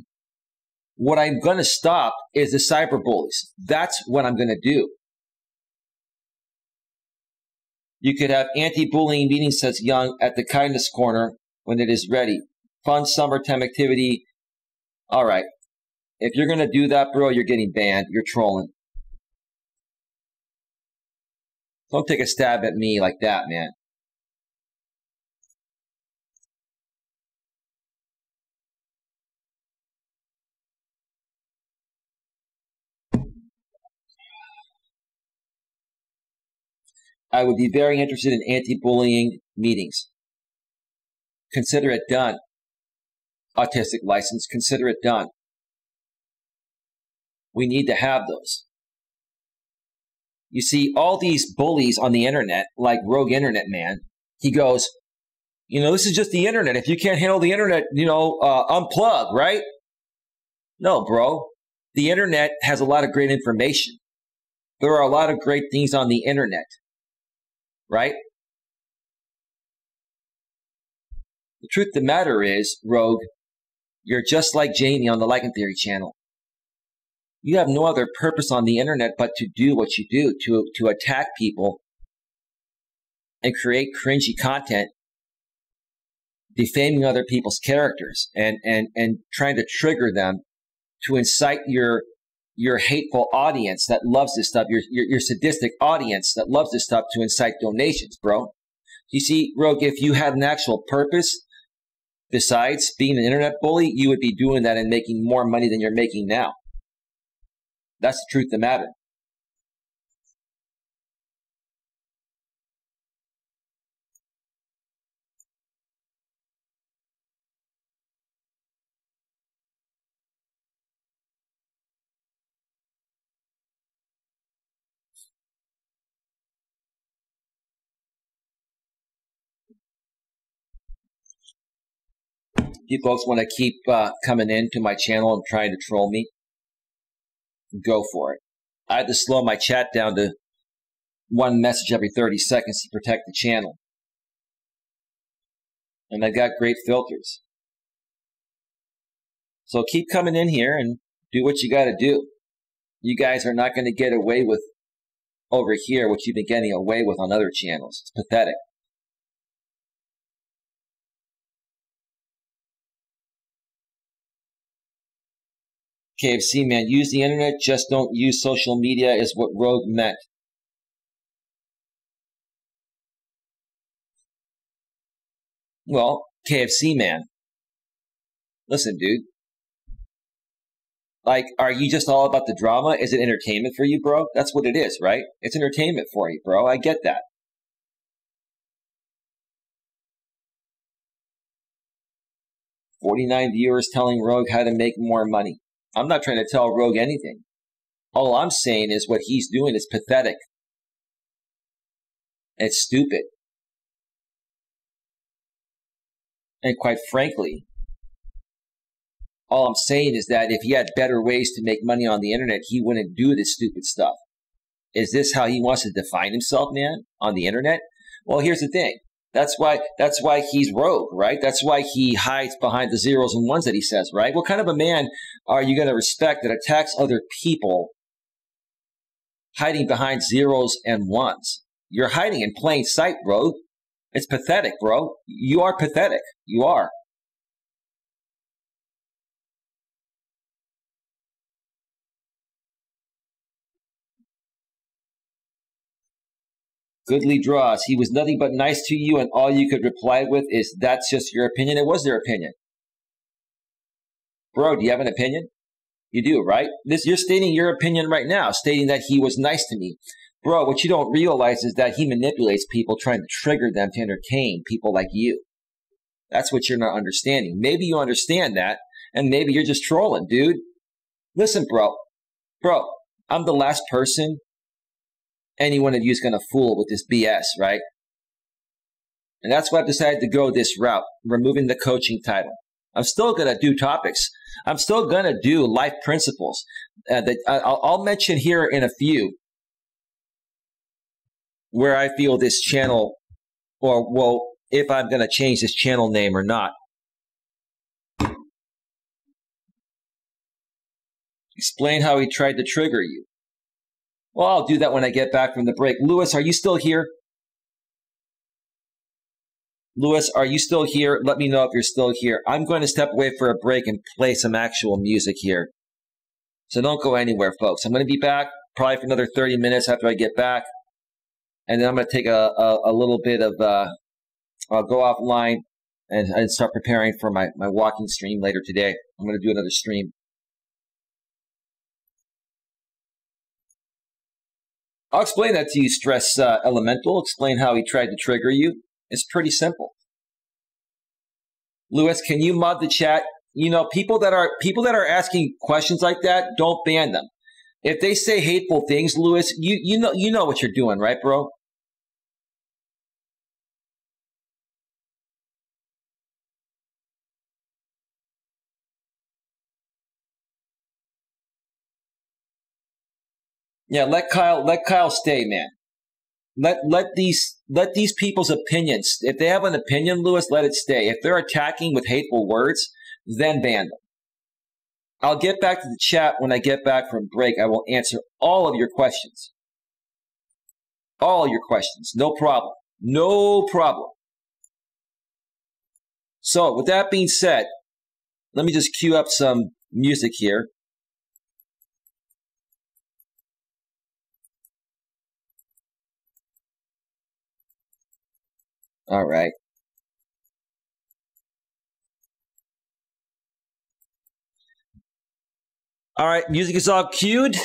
What I'm going to stop is the cyberbullies. That's what I'm going to do. You could have anti-bullying meetings, says Young, at the Kindness Corner when it is ready. Fun summertime activity. All right. If you're going to do that, bro, you're getting banned. You're trolling. Don't take a stab at me like that, man. I would be very interested in anti-bullying meetings. Consider it done. Autistic License, consider it done. We need to have those. You see, all these bullies on the internet, like Rogue Internet Man, he goes, this is just the internet. If you can't handle the internet, unplug, right? No, bro. The internet has a lot of great information. There are a lot of great things on the internet, right? The truth of the matter is, Rogue, you're just like Jamie on the Lycan Theory channel. You have no other purpose on the internet but to do what you do, to attack people and create cringy content, defaming other people's characters and trying to trigger them to incite your hateful audience that loves this stuff, your sadistic audience that loves this stuff to incite donations, bro. You see, Rogue, if you had an actual purpose besides being an internet bully, you would be doing that and making more money than you're making now. That's the truth of the matter. You folks want to keep coming into my channel and trying to troll me? Go for it. I had to slow my chat down to one message every 30 seconds to protect the channel. And I got great filters. So keep coming in here and do what you got to do. You guys are not going to get away with over here what you've been getting away with on other channels. It's pathetic. KFC, man, use the internet, just don't use social media is what Rogue meant. Well, KFC, man, listen, dude. Like, are you just all about the drama? Is it entertainment for you, bro? That's what it is, right? It's entertainment for you, bro. I get that. $49 viewers telling Rogue how to make more money. I'm not trying to tell Rogue anything. All I'm saying is what he's doing is pathetic. It's stupid. And quite frankly, all I'm saying is that if he had better ways to make money on the internet, he wouldn't do this stupid stuff. Is this how he wants to define himself, man, on the internet? Well, here's the thing. That's why he's Rogue, right? That's why he hides behind the zeros and ones that he says, right? What kind of a man are you going to respect that attacks other people hiding behind zeros and ones? You're hiding in plain sight, Rogue. It's pathetic, bro. You are pathetic. You are. Goodly draws. He was nothing but nice to you, and all you could reply with is, that's just your opinion. It was their opinion. Bro, do you have an opinion? You do, right? You're stating your opinion right now, stating that he was nice to me. Bro, what you don't realize is that he manipulates people, trying to trigger them to entertain people like you. That's what you're not understanding. Maybe you understand that, and maybe you're just trolling, dude. Listen, bro. Bro, I'm the last person any one of you is going to fool with this BS, right? And that's why I've decided to go this route, removing the coaching title. I'm still going to do topics. I'm still going to do life principles. I'll mention here in a few where I feel this channel, or, well, if I'm going to change this channel name or not. Explain how he tried to trigger you. Well, I'll do that when I get back from the break. Lewis, are you still here? Lewis, are you still here? Let me know if you're still here. I'm going to step away for a break and play some actual music here. So don't go anywhere, folks. I'm going to be back probably for another 30 minutes after I get back. And then I'm going to take a little bit of, I'll go offline and start preparing for my walking stream later today. I'm going to do another stream. I'll explain that to you, Stress Elemental. Explain how he tried to trigger you. It's pretty simple. Lewis, can you mod the chat? You know, people that are asking questions like that, don't ban them. If they say hateful things, Lewis, you know what you're doing, right, bro? Yeah, let Kyle stay, man. Let these people's opinions, if they have an opinion, Lewis, let it stay. If they're attacking with hateful words, then ban them. I'll get back to the chat when I get back from break. I will answer all of your questions. All your questions. No problem. No problem. So with that being said, let me just cue up some music here. All right. All right, music is all cued.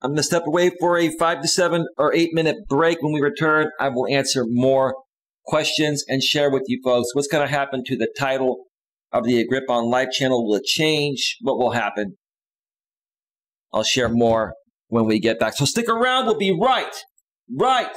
I'm going to step away for a 5 to 7 or 8 minute break. When we return, I will answer more questions and share with you folks what's going to happen to the title of the Agrippa on Life channel. Will it change? What will happen? I'll share more when we get back. So stick around. We'll be right back.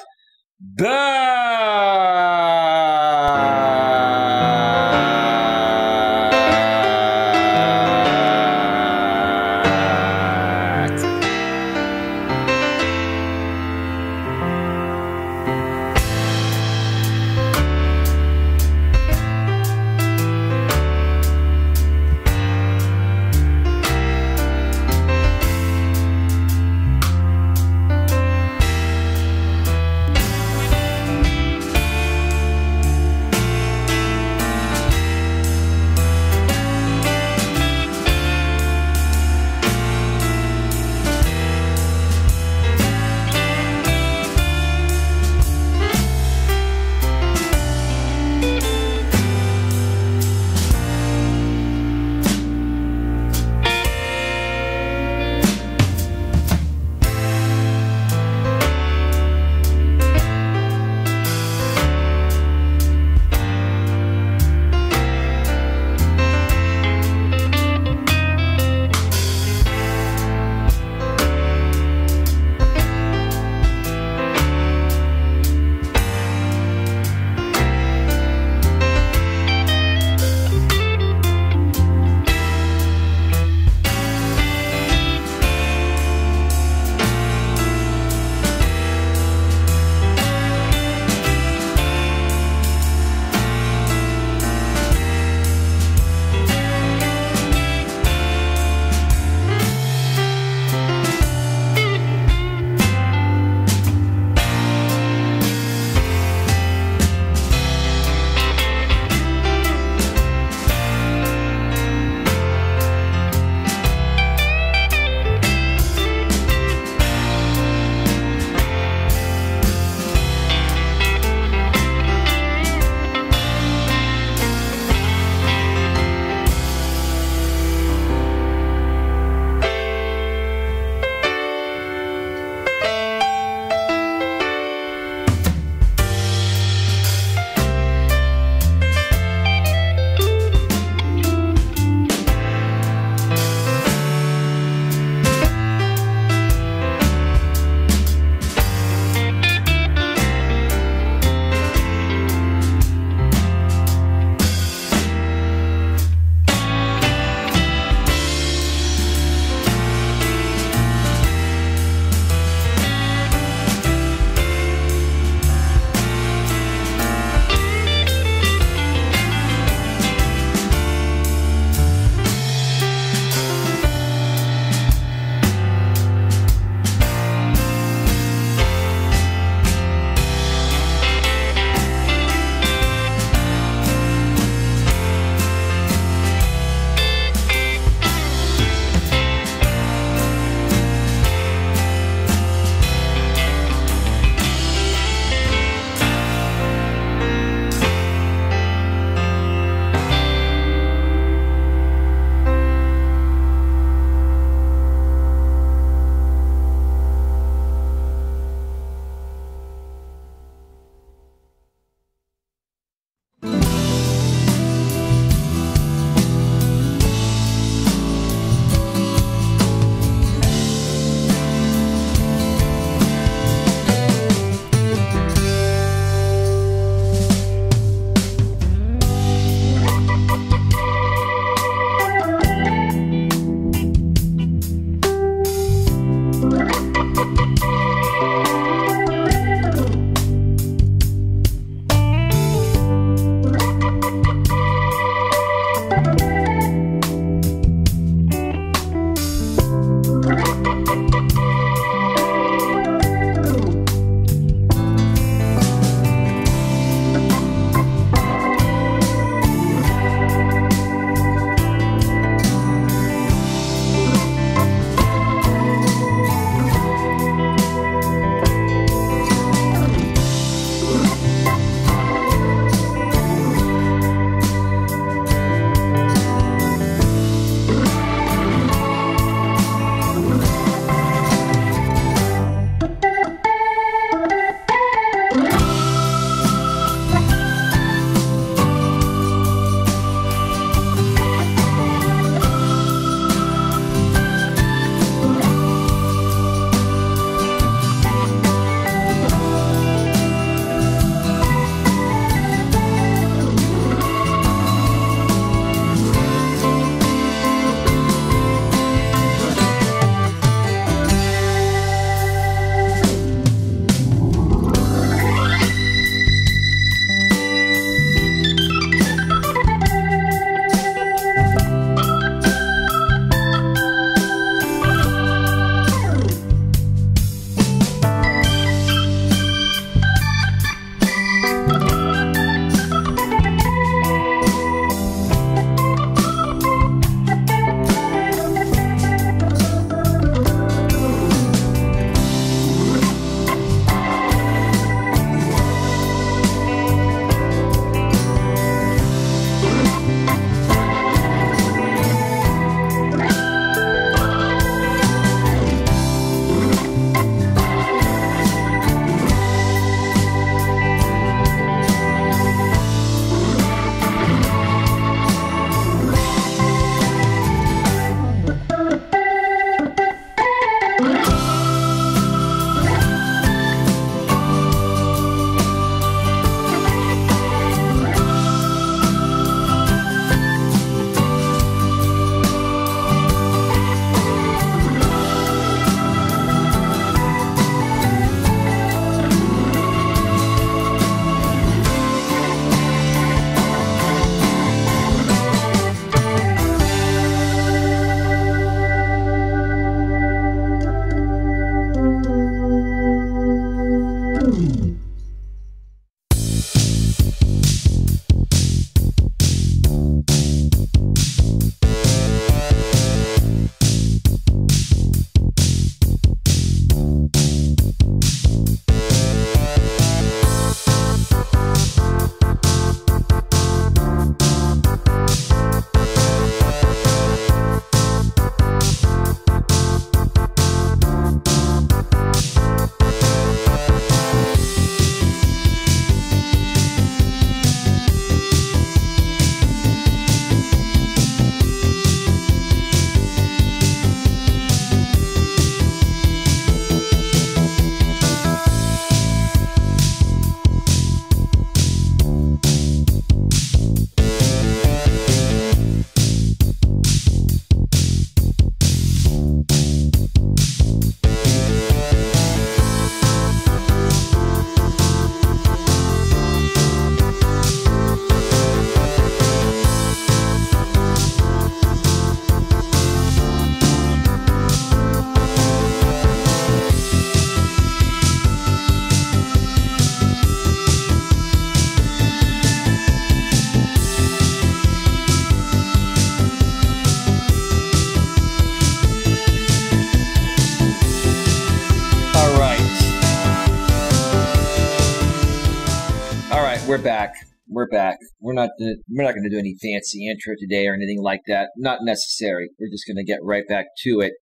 We're back. We're back. We're not going to do any fancy intro today or anything like that. Not necessary. We're just going to get right back to it.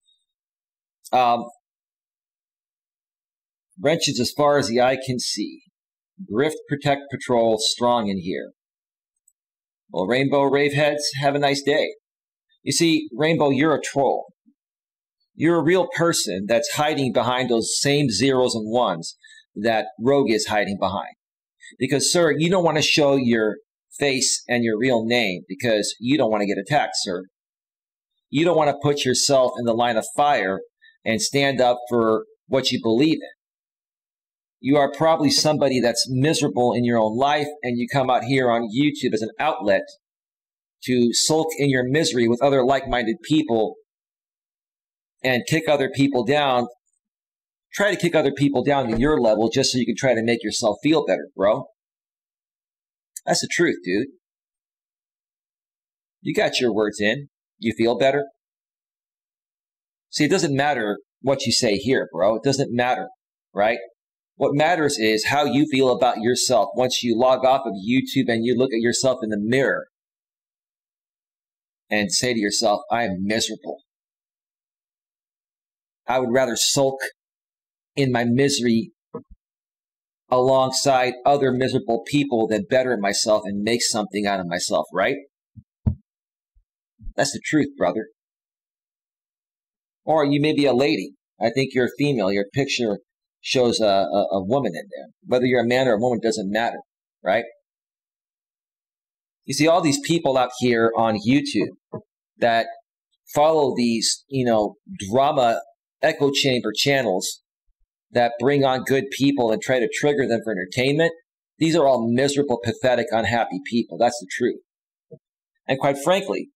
Wrenches as far as the eye can see. Grift, protect, patrol, strong in here. Well, Rainbow Raveheads, have a nice day. You see, Rainbow, you're a troll. You're a real person that's hiding behind those same zeros and ones that Rogue is hiding behind. Because, sir, you don't want to show your face and your real name because you don't want to get attacked, sir. You don't want to put yourself in the line of fire and stand up for what you believe in. You are probably somebody that's miserable in your own life, and you come out here on YouTube as an outlet to sulk in your misery with other like-minded people and kick other people down. Try to kick other people down to your level just so you can try to make yourself feel better, bro. That's the truth, dude. You got your words in. You feel better? See, it doesn't matter what you say here, bro. It doesn't matter, right? What matters is how you feel about yourself once you log off of YouTube and you look at yourself in the mirror and say to yourself, I am miserable. I would rather sulk in my misery alongside other miserable people than better myself and make something out of myself, right? That's the truth, brother. Or you may be a lady. I think you're a female. Your picture shows a woman in there. Whether you're a man or a woman doesn't matter, right? You see all these people out here on YouTube that follow these, drama echo chamber channels that bring on good people and try to trigger them for entertainment. These are all miserable, pathetic, unhappy people. That's the truth. And quite frankly,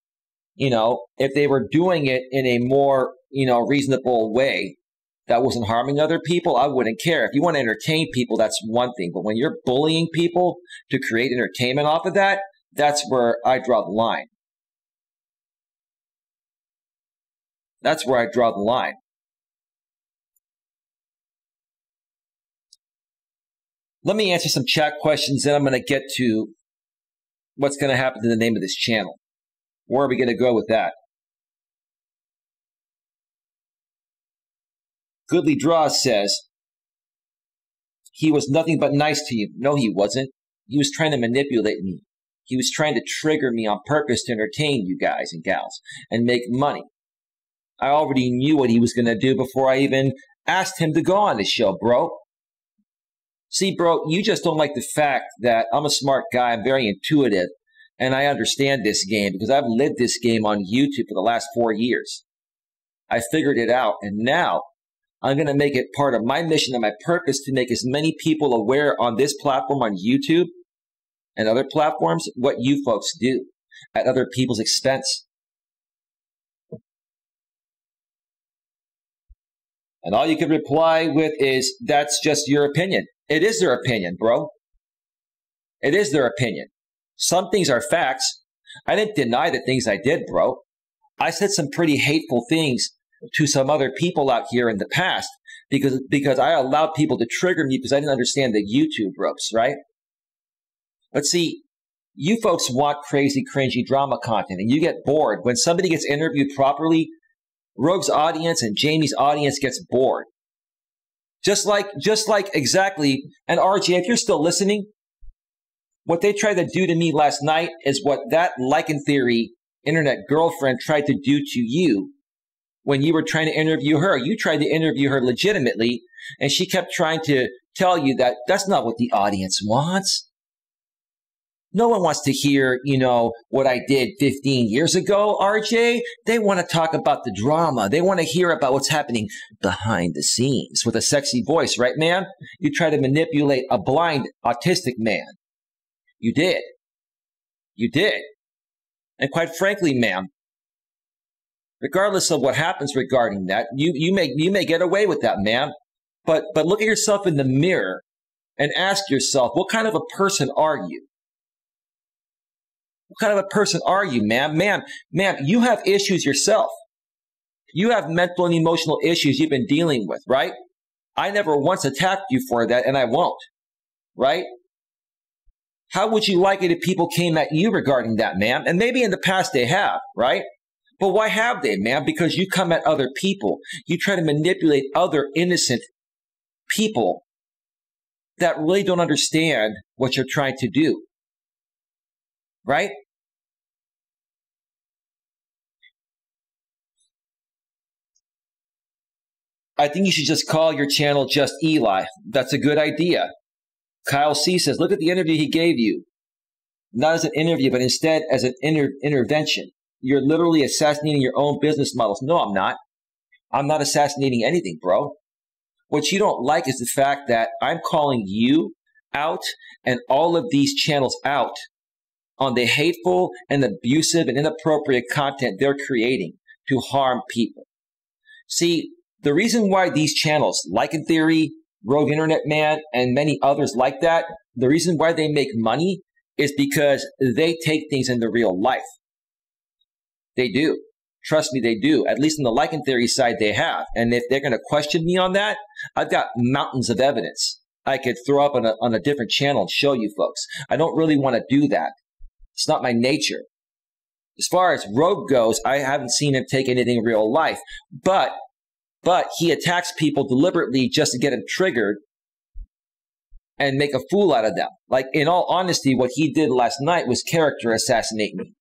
if they were doing it in a more, reasonable way that wasn't harming other people, I wouldn't care. If you want to entertain people, that's one thing. But when you're bullying people to create entertainment off of that, that's where I draw the line. That's where I draw the line. Let me answer some chat questions, then I'm going to get to what's going to happen to the name of this channel. Where are we going to go with that? Goodly Draws says, he was nothing but nice to you. No, he wasn't. He was trying to manipulate me. He was trying to trigger me on purpose to entertain you guys and gals and make money. I already knew what he was going to do before I even asked him to go on the show, bro. See, bro, you just don't like the fact that I'm a smart guy. I'm very intuitive, and I understand this game because I've lived this game on YouTube for the last 4 years. I figured it out, and now I'm going to make it part of my mission and my purpose to make as many people aware on this platform on YouTube and other platforms what you folks do at other people's expense. And all you can reply with is, that's just your opinion. It is their opinion, bro. It is their opinion. Some things are facts. I didn't deny the things I did, bro. I said some pretty hateful things to some other people out here in the past because I allowed people to trigger me because I didn't understand the YouTube ropes, right? But see, you folks want crazy, cringy drama content, and you get bored. When somebody gets interviewed properly, Rogue's audience and Jamie's audience gets bored. Just like exactly, and RJ, if you're still listening, what they tried to do to me last night is what that Lycan Theory internet girlfriend tried to do to you when you were trying to interview her. You tried to interview her legitimately, and she kept trying to tell you that that's not what the audience wants. No one wants to hear, what I did 15 years ago, RJ. They want to talk about the drama. They want to hear about what's happening behind the scenes with a sexy voice, right, man? You try to manipulate a blind autistic man. You did. You did. And quite frankly, ma'am, regardless of what happens regarding that, you may get away with that, ma'am. But look at yourself in the mirror and ask yourself, what kind of a person are you? What kind of a person are you, ma'am? Ma'am, you have issues yourself. You have mental and emotional issues you've been dealing with, right? I never once attacked you for that, and I won't, right? How would you like it if people came at you regarding that, man? And maybe in the past they have, right? But why have they, man? Because you come at other people. You try to manipulate other innocent people that really don't understand what you're trying to do, right? I think you should just call your channel Just Eli. That's a good idea. Kyle C says, look at the interview he gave you. Not as an interview, but instead as an intervention. You're literally assassinating your own business models. No, I'm not. I'm not assassinating anything, bro. What you don't like is the fact that I'm calling you out and all of these channels out on the hateful and abusive and inappropriate content they're creating to harm people. See, the reason why these channels, Like in Theory, Rogue Internet Man, and many others like that, the reason why they make money is because they take things into real life. They do. Trust me, they do. At least on the Like in Theory side, they have. And if they're going to question me on that, I've got mountains of evidence I could throw up on a different channel and show you folks. I don't really want to do that. It's not my nature. As far as Rogue goes, I haven't seen him take anything in real life. But he attacks people deliberately just to get them triggered and make a fool out of them. Like, in all honesty, what he did last night was character assassinate me.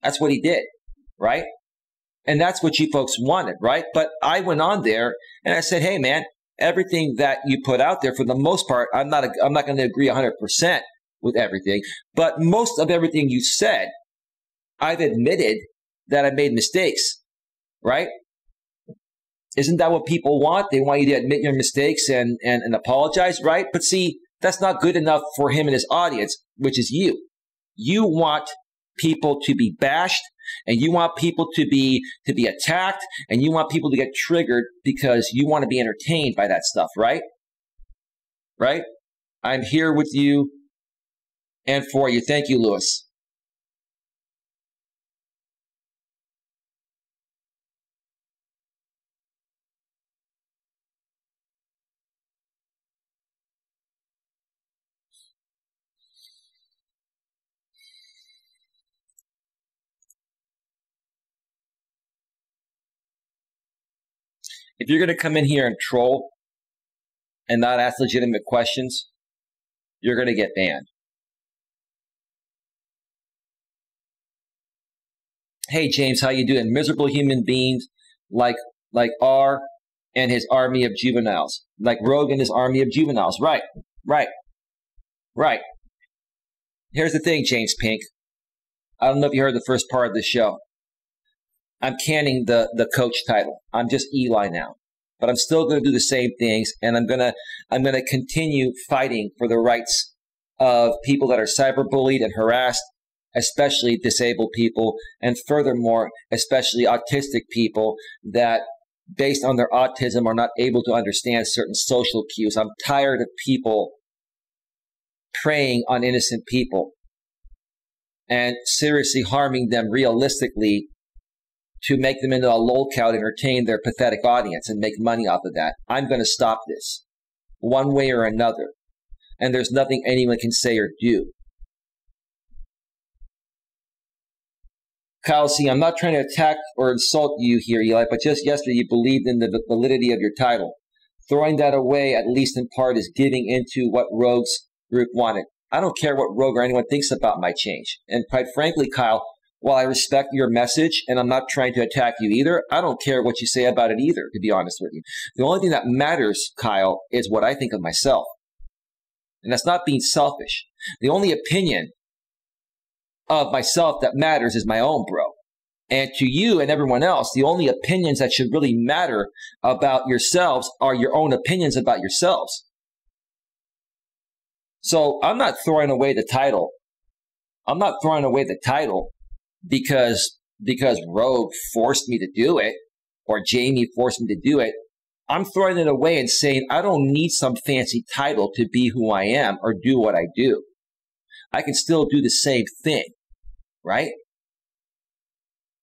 That's what he did, right? And that's what you folks wanted, right? But I went on there and I said, hey, man, everything that you put out there, for the most part, I'm not going to agree 100% with everything. But most of everything you said, I've admitted that I made mistakes, right? Isn't that what people want? They want you to admit your mistakes and apologize, right? But see, that's not good enough for him and his audience, which is you. You want people to be bashed, and you want people to be attacked, and you want people to get triggered because you want to be entertained by that stuff, right? Right? I'm here with you and for you. Thank you, Lewis. If you're going to come in here and troll and not ask legitimate questions, you're going to get banned. Hey, James, how you doing? Miserable human beings like R and his army of juveniles. Like Rogue and his army of juveniles. Right. Here's the thing, James Pink. I don't know if you heard the first part of the show. I'm canning the coach title. I'm just Eli now. But I'm still going to do the same things, and I'm going to continue fighting for the rights of people that are cyberbullied and harassed, especially disabled people, and furthermore, especially autistic people that, based on their autism, are not able to understand certain social cues. I'm tired of people preying on innocent people and seriously harming them realistically to make them into a lolcow to entertain their pathetic audience and make money off of that. I'm going to stop this one way or another. And there's nothing anyone can say or do. Kyle C., I'm not trying to attack or insult you here, Eli, but just yesterday you believed in the validity of your title. Throwing that away, at least in part, is giving into what Rogue's group wanted. I don't care what Rogue or anyone thinks about my change. And quite frankly, Kyle, while I respect your message, and I'm not trying to attack you either, I don't care what you say about it either, to be honest with you. The only thing that matters, Kyle, is what I think of myself. And that's not being selfish. The only opinion of myself that matters is my own, bro. And to you and everyone else, the only opinions that should really matter about yourselves are your own opinions about yourselves. So I'm not throwing away the title. I'm not throwing away the title because Rogue forced me to do it or Jamie forced me to do it. I'm throwing it away and saying I don't need some fancy title to be who I am or do what I do. I can still do the same thing, right?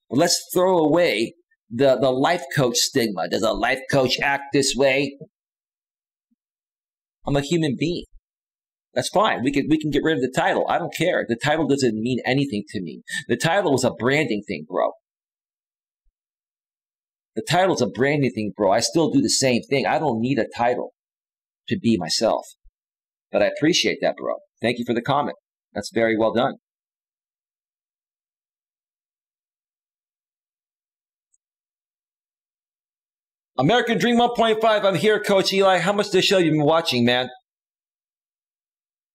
Let's throw away the life coach stigma. Does a life coach act this way? I'm a human being. That's fine. We can get rid of the title. I don't care. The title doesn't mean anything to me. The title is a branding thing, bro. The title's a branding thing, bro. I still do the same thing. I don't need a title to be myself. But I appreciate that, bro. Thank you for the comment. That's very well done. American Dream 1.5. I'm here, Coach Eli. How much of the show have you been watching, man?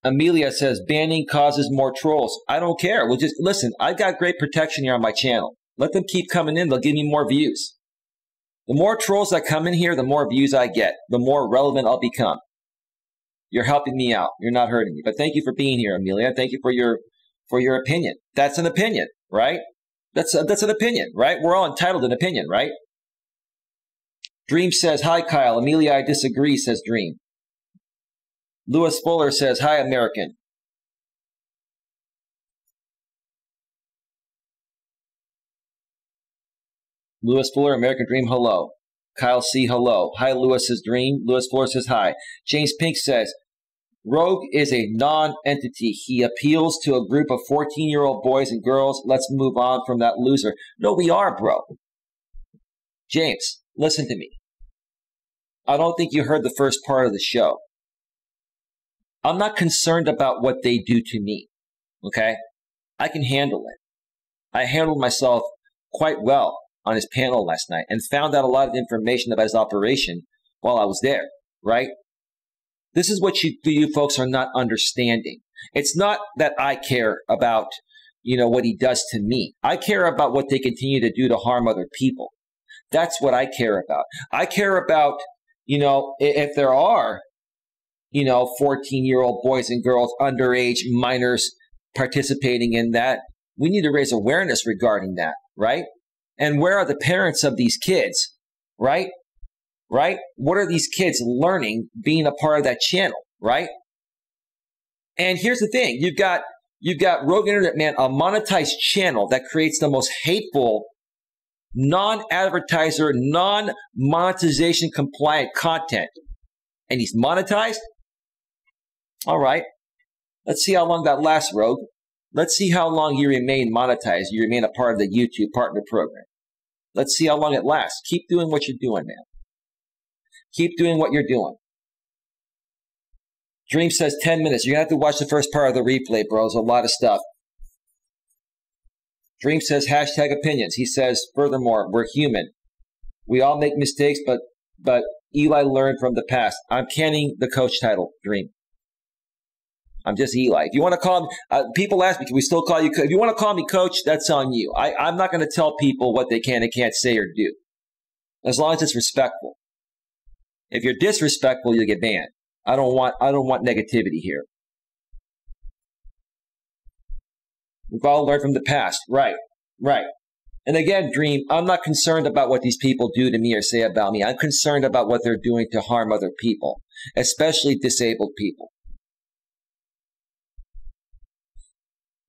Amelia says, banning causes more trolls. I don't care. We'll just, listen, I've got great protection here on my channel. Let them keep coming in. They'll give me more views. The more trolls that come in here, the more views I get, the more relevant I'll become. You're helping me out. You're not hurting me. But thank you for being here, Amelia. Thank you for your opinion. That's an opinion, right? That's an opinion, right? We're all entitled to an opinion, right? Dream says, hi, Kyle. Amelia, I disagree, says Dream. Lewis Fuller says, hi, American. Lewis Fuller, American Dream, hello. Kyle C, hello. Hi, Lewis says Dream. Lewis Fuller says hi. James Pink says, Rogue is a non-entity. He appeals to a group of 14-year-old boys and girls. Let's move on from that loser. No, we are, bro. James, listen to me. I don't think you heard the first part of the show. I'm not concerned about what they do to me, okay? I can handle it. I handled myself quite well on his panel last night and found out a lot of information about his operation while I was there, right? This is what you folks are not understanding. It's not that I care about, what he does to me. I care about what they continue to do to harm other people. That's what I care about. I care about, if there are 14-year-old boys and girls, underage minors participating in that, we need to raise awareness regarding that, right? And where are the parents of these kids, right? Right? What are these kids learning being a part of that channel, right? And here's the thing. You've got Rogue Internet Man, a monetized channel that creates the most hateful, non-advertiser, non-monetization compliant content. And he's monetized? All right. Let's see how long that lasts, Rogue. Let's see how long you remain monetized. You remain a part of the YouTube partner program. Let's see how long it lasts. Keep doing what you're doing, man. Keep doing what you're doing. Dream says 10 minutes. You're going to have to watch the first part of the replay, bro. There's a lot of stuff. Dream says hashtag opinions. He says, furthermore, we're human. We all make mistakes, but Eli learned from the past. I'm canning the coach title, Dream. I'm just Eli. If you want to call me, people ask me, can we still call you coach? If you want to call me coach, that's on you. I'm not going to tell people what they can and can't say or do, as long as it's respectful. If you're disrespectful, you'll get banned. I don't want negativity here. We've all learned from the past. Right. And again, Dream, I'm not concerned about what these people do to me or say about me. I'm concerned about what they're doing to harm other people, especially disabled people.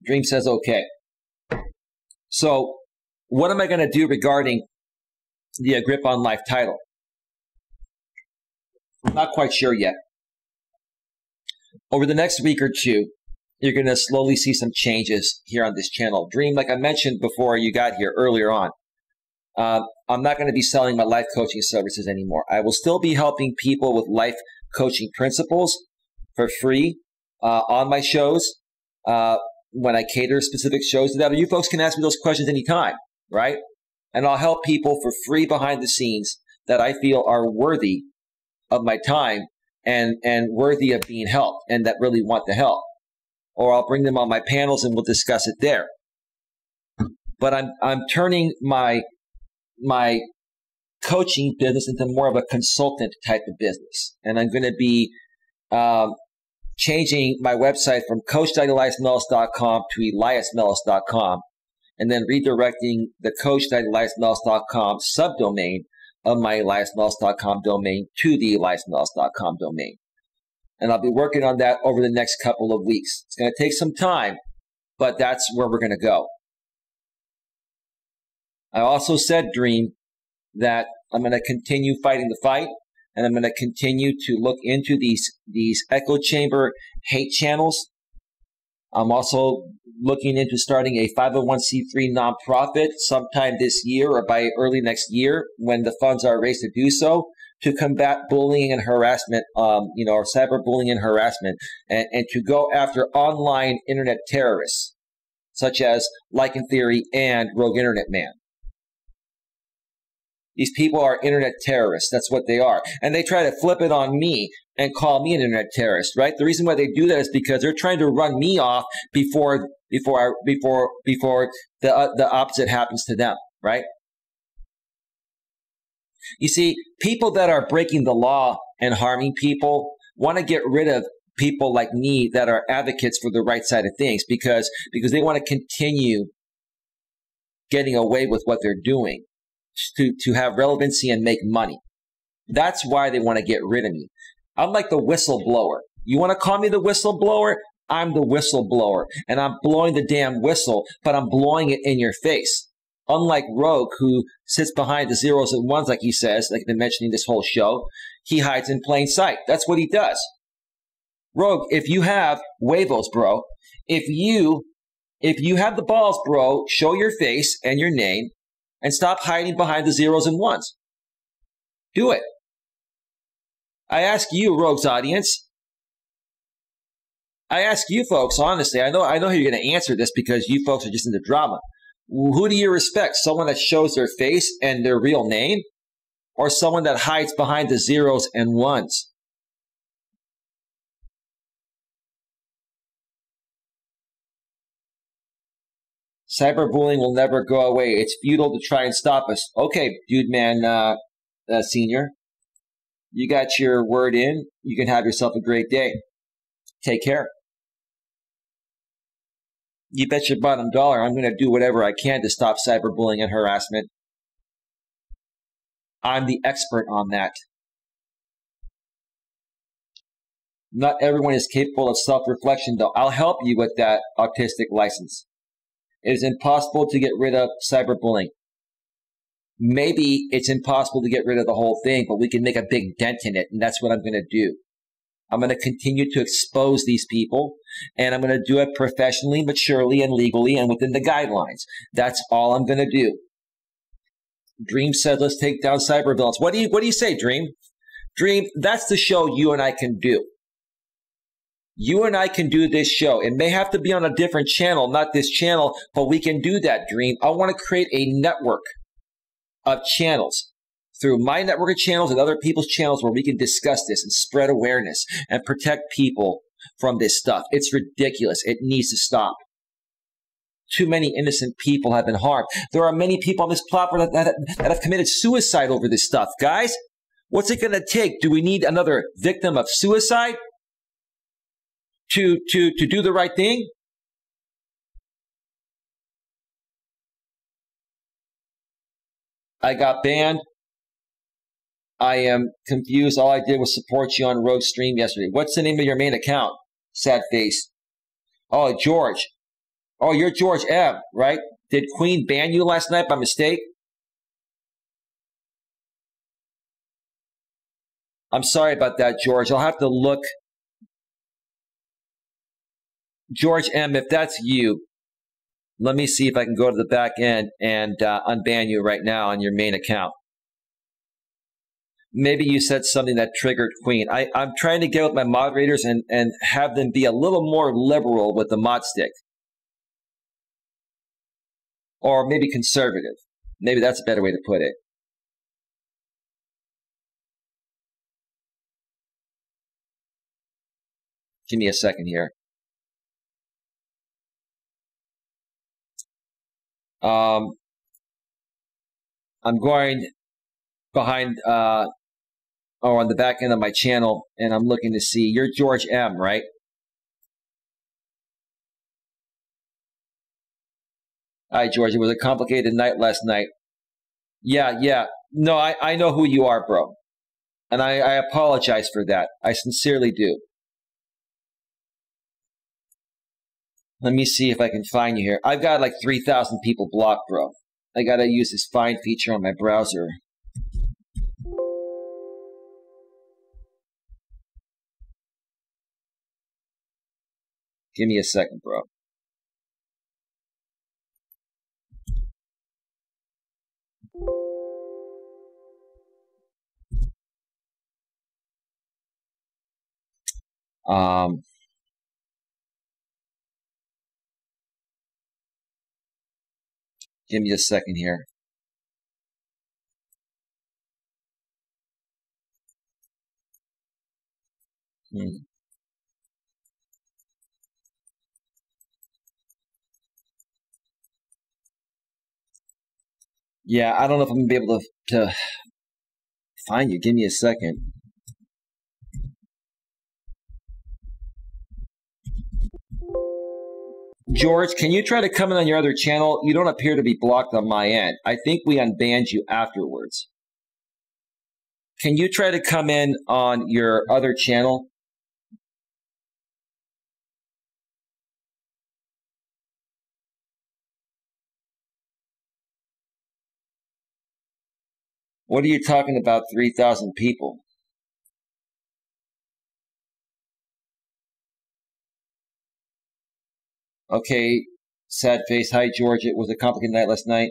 Dream says, okay. So what am I going to do regarding the Grip on Life title? I'm not quite sure yet. Over the next week or two, you're going to slowly see some changes here on this channel. Dream, like I mentioned before you got here earlier on, I'm not going to be selling my life coaching services anymore. I will still be helping people with life coaching principles for free on my shows when I cater specific shows to that. But you folks can ask me those questions anytime, right? And I'll help people for free behind the scenes that I feel are worthy of my time and worthy of being helped and that really want the help. Or I'll bring them on my panels and we'll discuss it there. But I'm turning my coaching business into more of a consultant type of business. And I'm going to be changing my website from coach.eliasmelas.com to eliasmelas.com and then redirecting the coach.eliasmelas.com subdomain of my eliasmelas.com domain to the eliasmelas.com domain. And I'll be working on that over the next couple of weeks. It's going to take some time, but that's where we're going to go. I also said, Dream, that I'm going to continue fighting the fight. and I'm going to continue to look into these echo chamber hate channels. I'm also looking into starting a 501c3 nonprofit sometime this year or by early next year when the funds are raised to do so, to combat bullying and harassment, or cyberbullying and harassment, and to go after online internet terrorists such as Lycan Theory and Rogue Internet Man. These people are internet terrorists. That's what they are. And they try to flip it on me and call me an internet terrorist, right? The reason why they do that is because they're trying to run me off before the opposite happens to them, right? You see, people that are breaking the law and harming people want to get rid of people like me that are advocates for the right side of things because they want to continue getting away with what they're doing to have relevancy and make money. That's why they want to get rid of me. I'm like the whistleblower. You want to call me the whistleblower? I'm the whistleblower, and I'm blowing the damn whistle, but I'm blowing it in your face. Unlike Rogue, who sits behind the zeros and ones, like he says, like I've been mentioning this whole show, he hides in plain sight. That's what he does. Rogue, if you have huevos, bro, if you have the balls, bro, show your face and your name and stop hiding behind the zeros and ones. Do it. I ask you, Rogue's audience. I ask you folks, honestly, I know how you're going to answer this because you folks are just into drama. Who do you respect? Someone that shows their face and their real name, or someone that hides behind the zeros and ones? Cyberbullying will never go away. It's futile to try and stop us. Okay, dude, man, senior, you got your word in. You can have yourself a great day. Take care. You bet your bottom dollar I'm going to do whatever I can to stop cyberbullying and harassment. I'm the expert on that. Not everyone is capable of self-reflection, though. I'll help you with that autistic license. It is impossible to get rid of cyberbullying. Maybe it's impossible to get rid of the whole thing, but we can make a big dent in it, and that's what I'm going to do. I'm going to continue to expose these people, and I'm going to do it professionally, maturely, and legally, and within the guidelines. That's all I'm going to do. Dream said, let's take down cybervillains. What do you say, Dream? Dream, that's the show you and I can do. You and I can do this show. It may have to be on a different channel, not this channel, but we can do that, Dream. I want to create a network of channels through my network of channels and other people's channels where we can discuss this and spread awareness and protect people from this stuff. It's ridiculous. It needs to stop. Too many innocent people have been harmed. There are many people on this platform that have committed suicide over this stuff. Guys, what's it going to take? Do we need another victim of suicide to do the right thing? I got banned. I am confused. All I did was support you on Rogue Stream yesterday. What's the name of your main account? Sad face. Oh, George. Oh, you're George M., right? Did Queen ban you last night by mistake? I'm sorry about that, George. I'll have to look. George M., if that's you, let me see if I can go to the back end and unban you right now on your main account. Maybe you said something that triggered Queen. I'm trying to get with my moderators and have them be a little more liberal with the mod stick. Or maybe conservative. Maybe that's a better way to put it. Give me a second here. I'm going behind or on the back end of my channel, and I'm looking to see. You're George M., right? Hi, George. It was a complicated night last night. Yeah. No, I know who you are, bro. And I apologize for that. I sincerely do. Let me see if I can find you here. I've got like 3,000 people blocked, bro. I got to use this find feature on my browser. Give me a second, bro. Give me a second here. Yeah, I don't know if I'm going to be able to find you. Give me a second. George, can you try to come in on your other channel? You don't appear to be blocked on my end. I think we unbanned you afterwards. Can you try to come in on your other channel? What are you talking about, 3,000 people? Okay, sad face. Hi, George. It was a complicated night last night.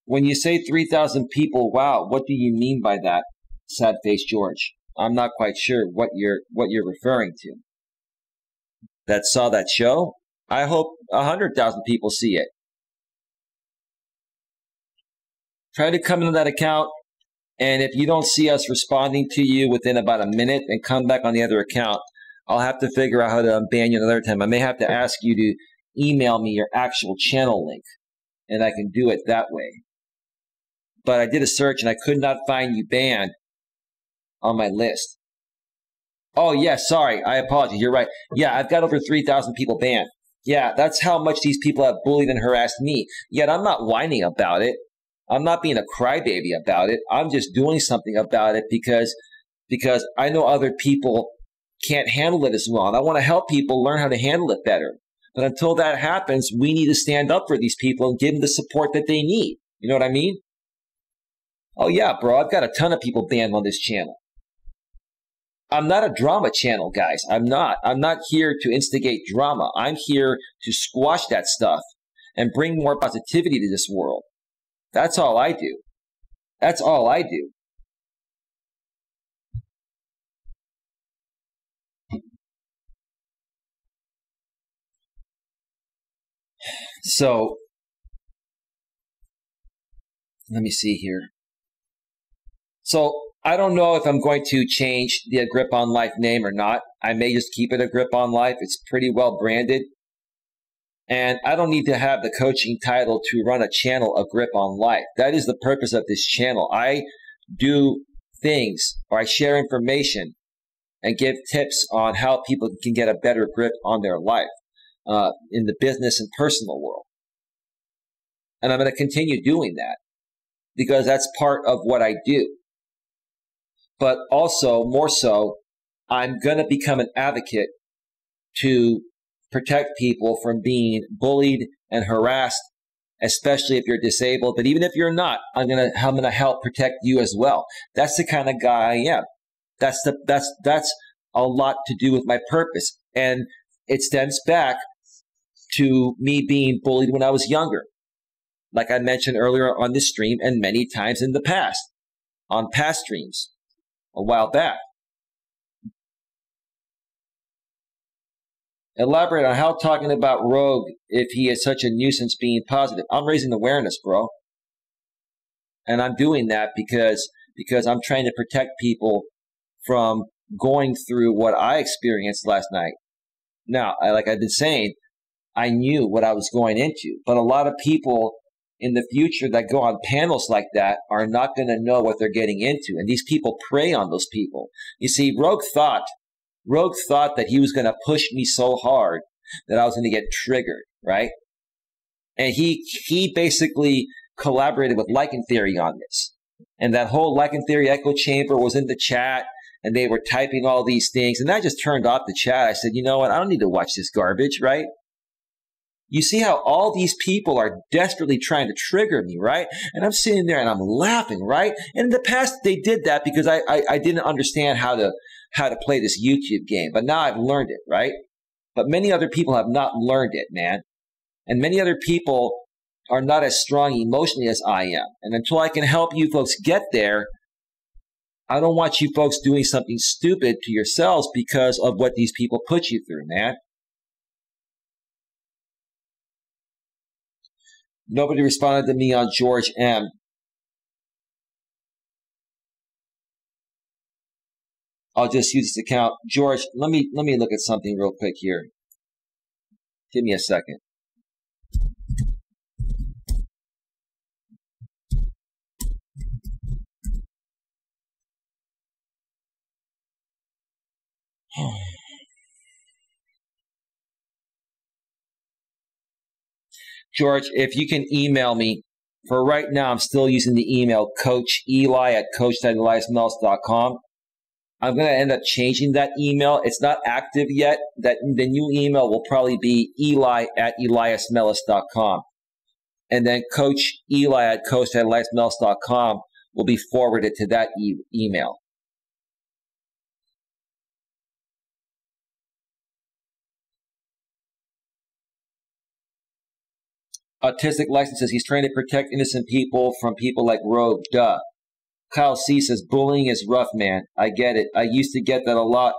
When you say 3,000 people, wow, what do you mean by that, sad face George? I'm not quite sure what you're referring to. That saw that show? I hope 100,000 people see it. Try to come into that account, and if you don't see us responding to you within about a minute, then come back on the other account. I'll have to figure out how to unban you another time. I may have to ask you to email me your actual channel link, and I can do it that way. But I did a search, and I could not find you banned on my list. Oh, yeah, sorry. I apologize. You're right. Yeah, I've got over 3,000 people banned. Yeah, that's how much these people have bullied and harassed me. Yet I'm not whining about it. I'm not being a crybaby about it. I'm just doing something about it because I know other people can't handle it as well. And I want to help people learn how to handle it better. But until that happens, we need to stand up for these people and give them the support that they need. You know what I mean? Oh, yeah, bro, I've got a ton of people banned on this channel. I'm not a drama channel, guys. I'm not. I'm not here to instigate drama. I'm here to squash that stuff and bring more positivity to this world. That's all I do. That's all I do. So, let me see here. So, I don't know if I'm going to change the A Grip on Life name or not. I may just keep it A Grip on Life. It's pretty well branded. And I don't need to have the coaching title to run a channel, A Grip on Life. That is the purpose of this channel. I do things, or I share information and give tips on how people can get a better grip on their life in the business and personal world. And I'm going to continue doing that because that's part of what I do. But also, more so, I'm going to become an advocate to protect people from being bullied and harassed, especially if you're disabled. But even if you're not, I'm going to help protect you as well. That's the kind of guy I am. That's a lot to do with my purpose. And it stems back to me being bullied when I was younger, like I mentioned earlier on this stream and many times in the past, on past streams a while back. Elaborate on how talking about Rogue, if he is such a nuisance, being positive. I'm raising awareness, bro. And I'm doing that because I'm trying to protect people from going through what I experienced last night. Now, like I've been saying, I knew what I was going into. But a lot of people in the future that go on panels like that are not going to know what they're getting into. And these people prey on those people. You see, Rogue thought that he was going to push me so hard that I was going to get triggered, right? And he basically collaborated with Lycan Theory on this. And that whole Lycan Theory echo chamber was in the chat, and they were typing all these things. And I just turned off the chat. I said, you know what? I don't need to watch this garbage, right? You see how all these people are desperately trying to trigger me, right? And I'm sitting there and I'm laughing, right? And in the past, they did that because I didn't understand how to play this YouTube game. But now I've learned it, right? But many other people have not learned it, man. And many other people are not as strong emotionally as I am. And until I can help you folks get there, I don't want you folks doing something stupid to yourselves because of what these people put you through, man. Nobody responded to me on George M. I'll just use this account. George, let me look at something real quick here. Give me a second. George, if you can email me, for right now, I'm still using the email Coach Eli at coach.eliasmelas.com. I'm going to end up changing that email. It's not active yet. The new email will probably be Eli at eliasmelas.com. And then Coach Eli at coach.eliasmelas.com will be forwarded to that email. Autistic License says he's trying to protect innocent people from people like Rogue. Duh. Kyle C says bullying is rough, man. I get it. I used to get that a lot.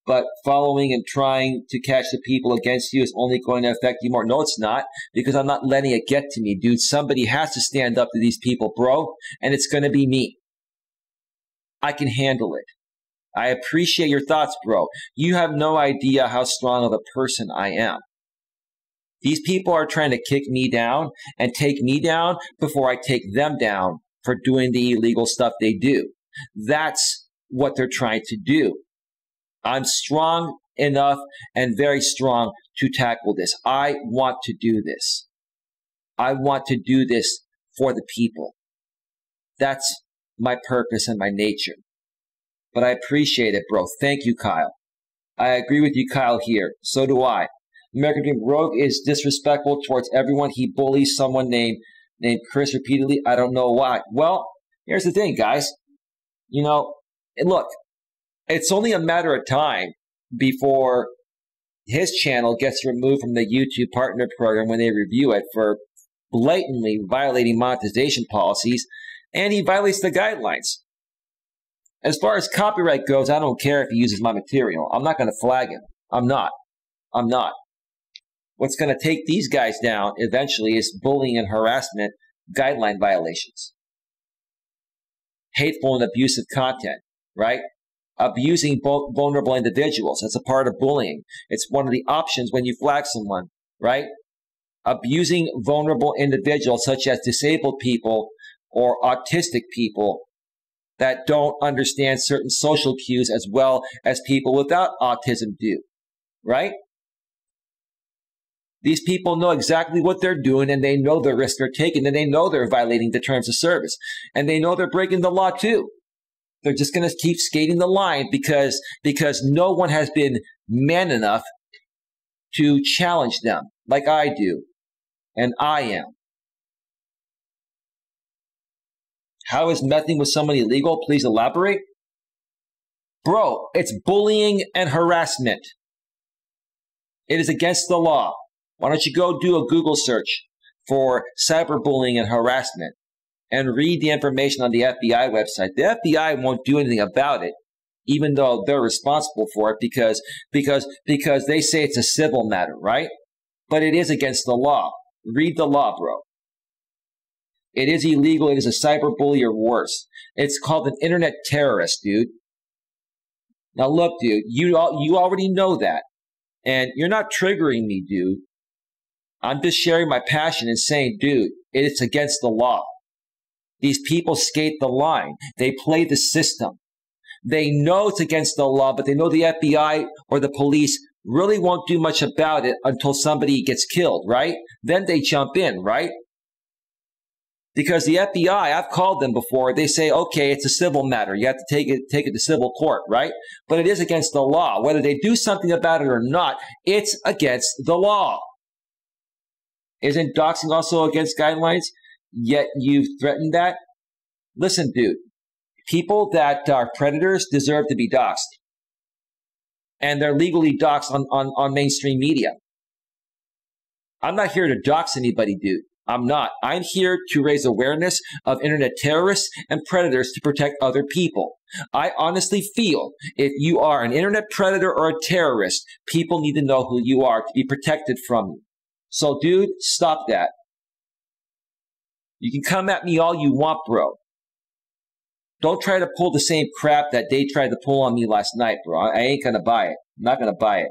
But following and trying to catch the people against you is only going to affect you more. No, it's not, because I'm not letting it get to me, dude. Somebody has to stand up to these people, bro, and it's going to be me. I can handle it. I appreciate your thoughts, bro. You have no idea how strong of a person I am. These people are trying to kick me down and take me down before I take them down for doing the illegal stuff they do. That's what they're trying to do. I'm strong enough and very strong to tackle this. I want to do this. I want to do this for the people. That's my purpose and my nature. But I appreciate it, bro. Thank you, Kyle. I agree with you, Kyle, here. So do I. American Dream Rogue is disrespectful towards everyone. He bullies someone named Chris repeatedly. I don't know why. Well, here's the thing, guys. You know, look, it's only a matter of time before his channel gets removed from the YouTube Partner Program when they review it for blatantly violating monetization policies, and he violates the guidelines. As far as copyright goes, I don't care if he uses my material. I'm not going to flag him. I'm not. What's going to take these guys down eventually is bullying and harassment guideline violations. Hateful and abusive content, right? Abusing vulnerable individuals. That's a part of bullying. It's one of the options when you flag someone, right? Abusing vulnerable individuals such as disabled people or autistic people that don't understand certain social cues as well as people without autism do, right? These people know exactly what they're doing, and they know the risk they're taking, and they know they're violating the terms of service, and they know they're breaking the law too. They're just going to keep skating the line because no one has been man enough to challenge them like I do, and I am. How is messing with someone illegal? Please elaborate. Bro, it's bullying and harassment. It is against the law. Why don't you go do a Google search for cyberbullying and harassment and read the information on the FBI website. The FBI won't do anything about it, even though they're responsible for it because they say it's a civil matter, right? But it is against the law. Read the law, bro. It is illegal. It is a cyberbully or worse. It's called an internet terrorist, dude. Now look, dude, you already know that. And you're not triggering me, dude. I'm just sharing my passion and saying, dude, it's against the law. These people skate the line. They play the system. They know it's against the law, but they know the FBI or the police really won't do much about it until somebody gets killed, right? Then they jump in, right? Because the FBI, I've called them before, they say, okay, it's a civil matter. You have to take it to civil court, right? But it is against the law. Whether they do something about it or not, it's against the law. Isn't doxing also against guidelines? Yet you've threatened that? Listen, dude, people that are predators deserve to be doxed. and they're legally doxxed on mainstream media. I'm not here to dox anybody, dude. I'm not. I'm here to raise awareness of internet terrorists and predators to protect other people. I honestly feel if you are an internet predator or a terrorist, people need to know who you are to be protected from you. So, dude, stop that. You can come at me all you want, bro. Don't try to pull the same crap that they tried to pull on me last night, bro. I ain't going to buy it. I'm not going to buy it.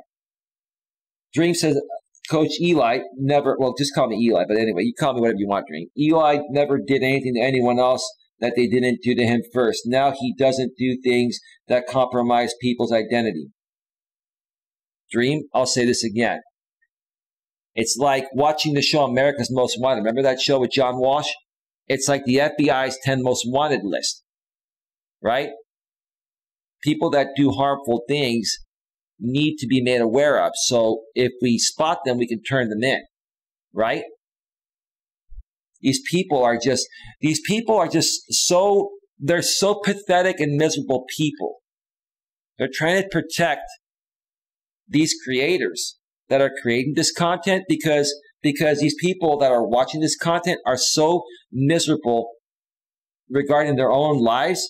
Dream says, Coach Eli never, well, just call me Eli, but anyway, you call me whatever you want, Dream. Eli never did anything to anyone else that they didn't do to him first. Now he doesn't do things that compromise people's identity. Dream, I'll say this again. It's like watching the show America's Most Wanted. Remember that show with John Walsh? It's like the FBI's 10 Most Wanted list, right? People that do harmful things need to be made aware of. So if we spot them, we can turn them in, right? These people are just so, they're so pathetic and miserable people. They're trying to protect these creators that are creating this content because these people that are watching this content are so miserable regarding their own lives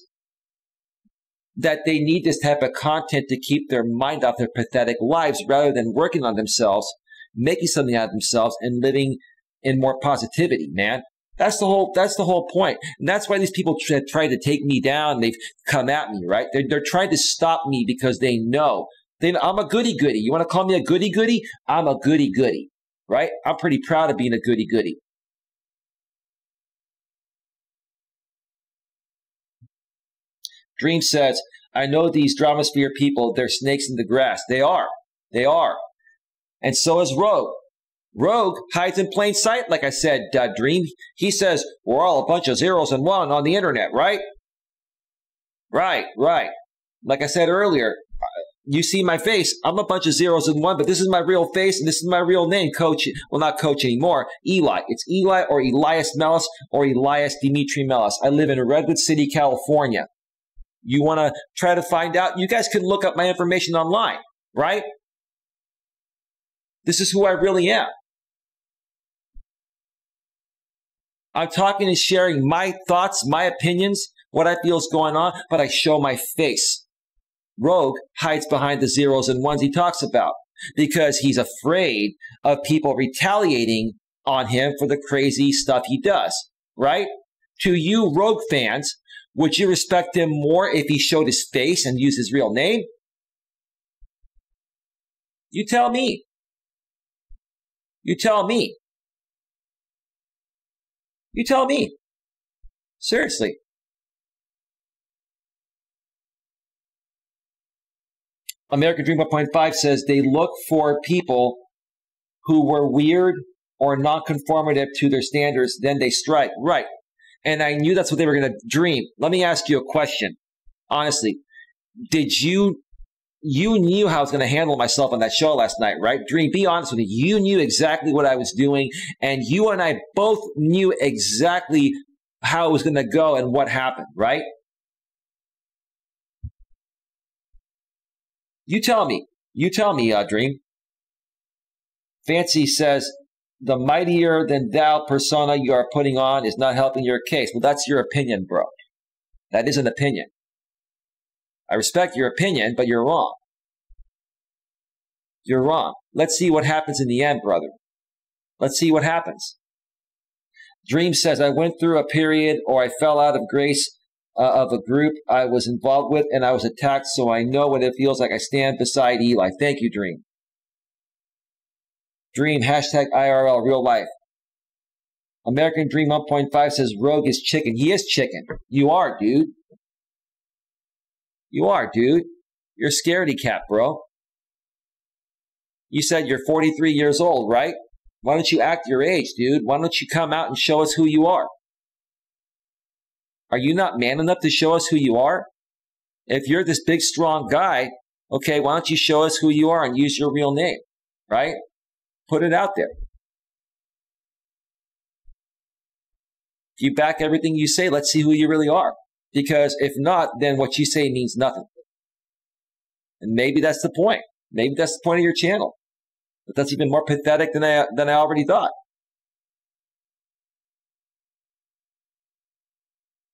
that they need this type of content to keep their mind off their pathetic lives rather than working on themselves, making something out of themselves, and living in more positivity, man. That's the whole point. And that's why these people try to take me down. They've come at me, right? They're trying to stop me because they know I'm a goody-goody. You want to call me a goody-goody? I'm a goody-goody, right? I'm pretty proud of being a goody-goody. Dream says, I know these Dramasphere people, they're snakes in the grass. They are. They are. And so is Rogue. Rogue hides in plain sight, like I said, Dream. He says, we're all a bunch of zeros and one on the internet, right? Right. Like I said earlier, you see my face. I'm a bunch of zeros and one, but this is my real face and this is my real name, Coach. Well, not Coach anymore. Eli. It's Eli or Elias Melas or Elias Dimitri Melas. I live in Redwood City, California. You want to try to find out? You guys can look up my information online, right? This is who I really am. I'm talking and sharing my thoughts, my opinions, what I feel is going on, but I show my face. Rogue hides behind the zeros and ones he talks about because he's afraid of people retaliating on him for the crazy stuff he does, right? To you Rogue fans, would you respect him more if he showed his face and used his real name? You tell me. You tell me. You tell me. Seriously. American Dream 1.5 says they look for people who were weird or non-conformative to their standards, then they strike. Right. And I knew that's what they were going to dream. Let me ask you a question. Honestly, you knew how I was going to handle myself on that show last night, right? Dream, be honest with me. You knew exactly what I was doing, and you and I both knew exactly how it was going to go and what happened, right? You tell me, Dream. Fancy says, the mightier than thou persona you are putting on is not helping your case. Well, that's your opinion, bro. That is an opinion. I respect your opinion, but you're wrong. You're wrong. Let's see what happens in the end, brother. Let's see what happens. Dream says, I went through a period or I fell out of grace of a group I was involved with and I was attacked, so I know what it feels like. I stand beside Eli. Thank you, Dream. Dream, hashtag IRL, real life. American Dream 1.5 says Rogue is chicken. He is chicken. You are, dude. You are, dude. You're a scaredy cat, bro. You said you're 43 years old, right? Why don't you act your age, dude? Why don't you come out and show us who you are? Are you not man enough to show us who you are? If you're this big, strong guy, okay, why don't you show us who you are and use your real name, right? Put it out there. If you back everything you say, let's see who you really are. Because if not, then what you say means nothing. And maybe that's the point. Maybe that's the point of your channel. But that's even more pathetic than I already thought.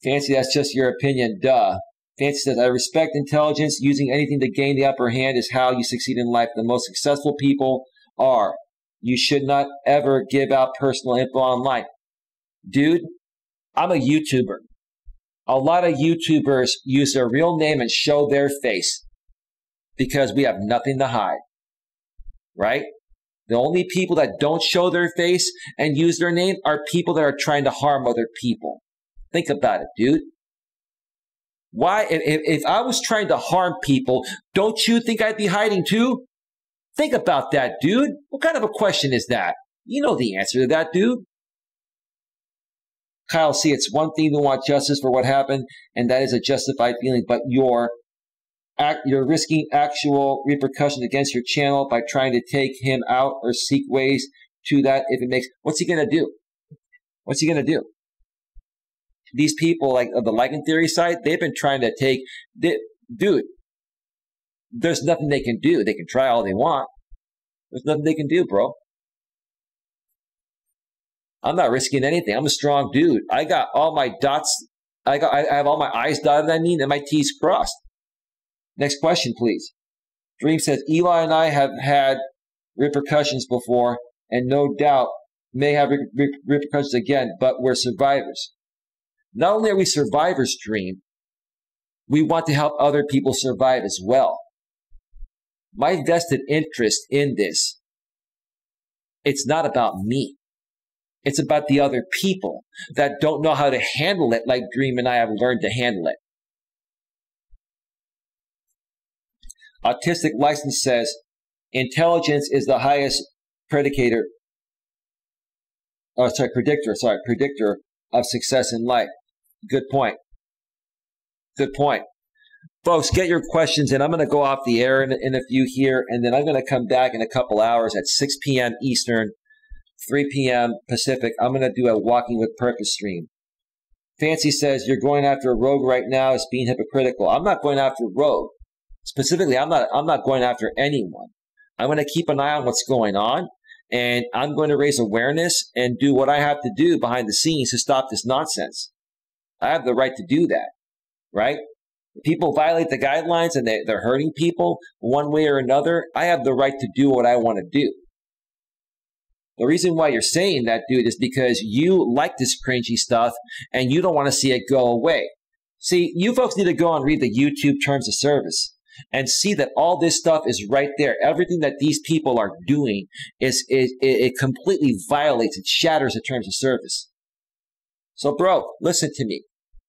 Fancy, that's just your opinion. Duh. Fancy says, I respect intelligence. Using anything to gain the upper hand is how you succeed in life. The most successful people are. You should not ever give out personal info online. Dude, I'm a YouTuber. A lot of YouTubers use their real name and show their face because we have nothing to hide, right? The only people that don't show their face and use their name are people that are trying to harm other people. Think about it, dude. Why? If I was trying to harm people, don't you think I'd be hiding too? Think about that, dude. What kind of a question is that? You know the answer to that, dude. Kyle, see, it's one thing to want justice for what happened, and that is a justified feeling, but you're risking actual repercussions against your channel by trying to take him out or seek ways to that if it makes... What's he going to do? What's he going to do? These people, like of the liking theory side, they've been trying to take... Dude, there's nothing they can do. They can try all they want. There's nothing they can do, bro. I'm not risking anything. I'm a strong dude. I got all my dots. I have all my I's dotted, and my T's crossed. Next question, please. Dream says, Eli and I have had repercussions before, and no doubt may have repercussions again, but we're survivors. Not only are we survivors, Dream, we want to help other people survive as well. My vested interest in this, it's not about me. It's about the other people that don't know how to handle it like Dream and I have learned to handle it. Autistic License says, intelligence is the highest predictor of success in life. Good point. Good point. Folks, get your questions in. I'm going to go off the air in a few here, and then I'm going to come back in a couple hours at 6 p.m. Eastern, 3 p.m. Pacific. I'm going to do a Walking with Purpose stream. Fancy says, you're going after a rogue right now. It's being hypocritical. I'm not going after rogue. Specifically, I'm not going after anyone. I'm going to keep an eye on what's going on, and I'm going to raise awareness and do what I have to do behind the scenes to stop this nonsense. I have the right to do that, right? If people violate the guidelines and they're hurting people one way or another, I have the right to do what I want to do. The reason why you're saying that, dude, is because you like this cringy stuff and you don't want to see it go away. See, you folks need to go and read the YouTube terms of service and see that all this stuff is right there. Everything that these people are doing it completely violates and shatters the terms of service. So, bro, listen to me,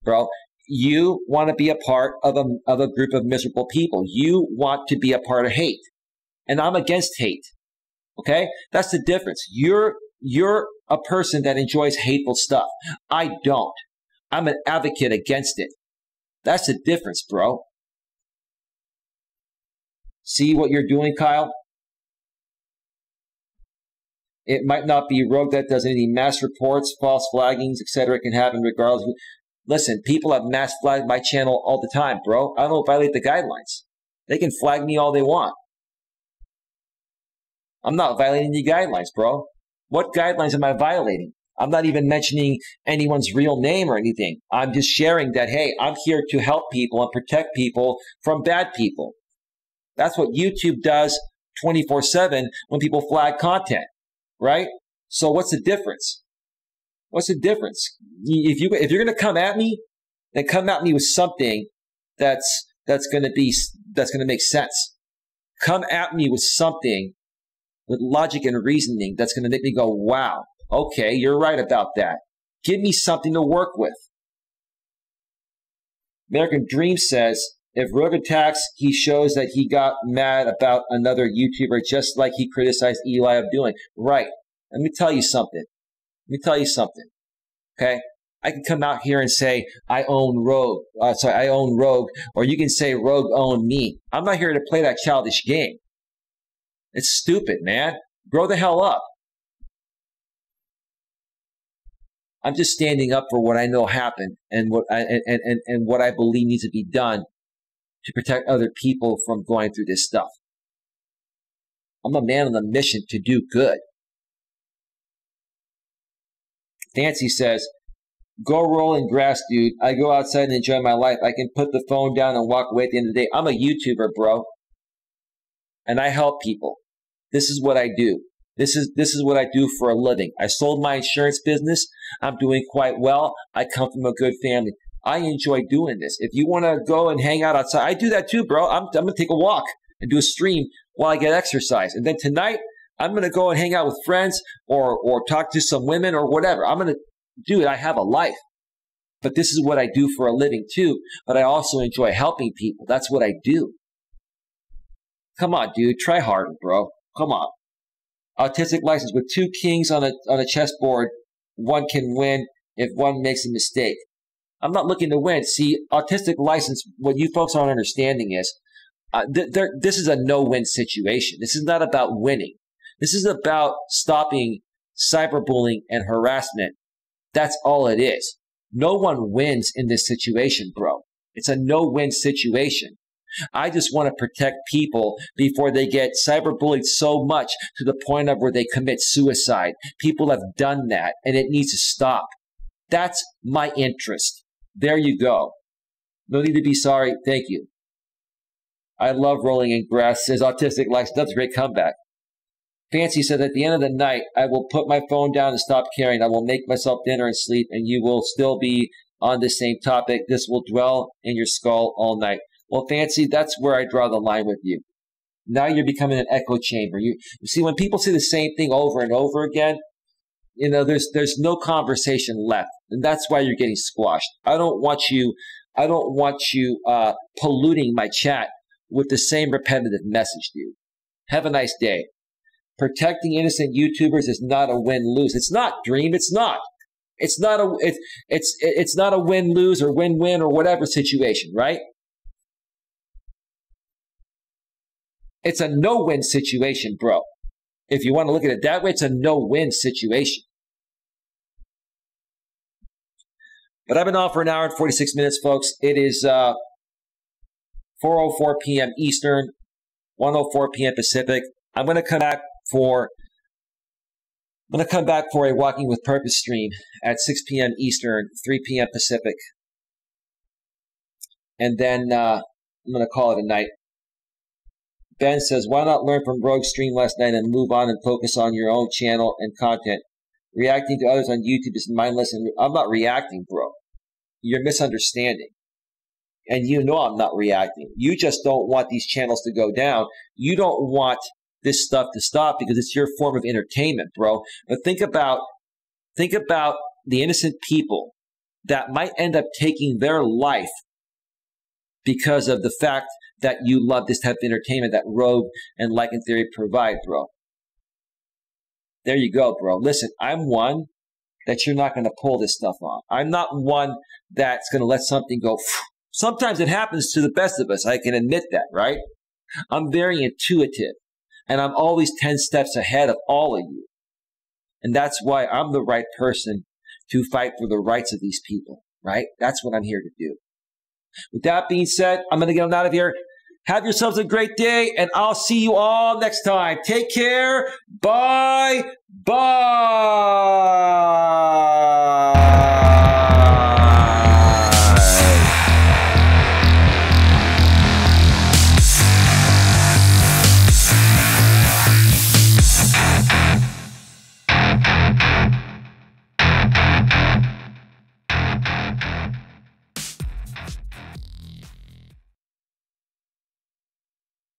bro. You want to be a part of a group of miserable people. You want to be a part of hate. And I'm against hate. Okay? That's the difference. You're a person that enjoys hateful stuff. I don't. I'm an advocate against it. That's the difference, bro. See what you're doing, Kyle? It might not be rogue that does any mass reports, false flaggings, etc. It can happen regardless. Listen, people have mass flagged my channel all the time, bro. I don't violate the guidelines. They can flag me all they want. I'm not violating the guidelines, bro. What guidelines am I violating? I'm not even mentioning anyone's real name or anything. I'm just sharing that, hey, I'm here to help people and protect people from bad people. That's what YouTube does 24/7 when people flag content, right? So what's the difference? What's the difference? If you're going to come at me, then come at me with something that's going to make sense. Come at me with something with logic and reasoning that's going to make me go, wow, okay, you're right about that. Give me something to work with. American Dream says, if Rogue attacks, he shows that he got mad about another YouTuber just like he criticized Eli of doing. Right. Let me tell you something. Okay? I can come out here and say, I own Rogue. I own Rogue. Or you can say Rogue owned me. I'm not here to play that childish game. It's stupid, man. Grow the hell up. I'm just standing up for what I know happened and what I believe needs to be done to protect other people from going through this stuff. I'm a man on a mission to do good. Fancy says, go roll in grass, dude. I go outside and enjoy my life. I can put the phone down and walk away at the end of the day. I'm a YouTuber, bro. And I help people. This is what I do. This is what I do for a living. I sold my insurance business. I'm doing quite well. I come from a good family. I enjoy doing this. If you want to go and hang out outside, I do that too, bro. I'm going to take a walk and do a stream while I get exercise. And then tonight, I'm going to go and hang out with friends or talk to some women or whatever. I'm going to do it. I have a life. But this is what I do for a living too. But I also enjoy helping people. That's what I do. Come on, dude. Try harder, bro. Come on. Autistic license. With two kings on a chessboard, one can win if one makes a mistake. I'm not looking to win. See, autistic license, what you folks aren't understanding is this is a no-win situation. This is not about winning. This is about stopping cyberbullying and harassment. That's all it is. No one wins in this situation, bro. It's a no-win situation. I just want to protect people before they get cyberbullied so much to the point of where they commit suicide. People have done that, and it needs to stop. That's my interest. There you go. No need to be sorry. Thank you. I love rolling in grass, says Autistic License. That's a great comeback. Fancy said, at the end of the night, I will put my phone down and stop caring. I will make myself dinner and sleep, and you will still be on the same topic. This will dwell in your skull all night. Well, Fancy, that's where I draw the line with you. Now you're becoming an echo chamber. You see, when people say the same thing over and over again, you know, there's no conversation left, and that's why you're getting squashed. I don't want you polluting my chat with the same repetitive message, dude. Have a nice day. Protecting innocent YouTubers is not a win-lose. It's not, Dream. It's not. It's not a win-lose or win-win or whatever situation, right? It's a no-win situation, bro. If you want to look at it that way, it's a no-win situation. But I've been on for an hour and 46 minutes, folks. It is 4:04 p.m. Eastern, 1:04 p.m. Pacific. I'm going to come back for a Walking with Purpose stream at 6 p.m. Eastern, 3 p.m. Pacific. And then I'm going to call it a night. Ben says, why not learn from Rogue's stream last night and move on and focus on your own channel and content? Reacting to others on YouTube is mindless. And I'm not reacting, bro. You're misunderstanding. And you know I'm not reacting. You just don't want these channels to go down. You don't want this stuff to stop because it's your form of entertainment, bro. But think about the innocent people that might end up taking their life because of the fact that you love this type of entertainment that Rogue and Like and Theory provide, bro. There you go, bro. Listen, I'm one that you're not going to pull this stuff on. I'm not one that's going to let something go. Sometimes it happens to the best of us. I can admit that, right? I'm very intuitive, and I'm always 10 steps ahead of all of you. And that's why I'm the right person to fight for the rights of these people, right? That's what I'm here to do. With that being said, I'm going to get on out of here. Have yourselves a great day, and I'll see you all next time. Take care. Bye. Bye.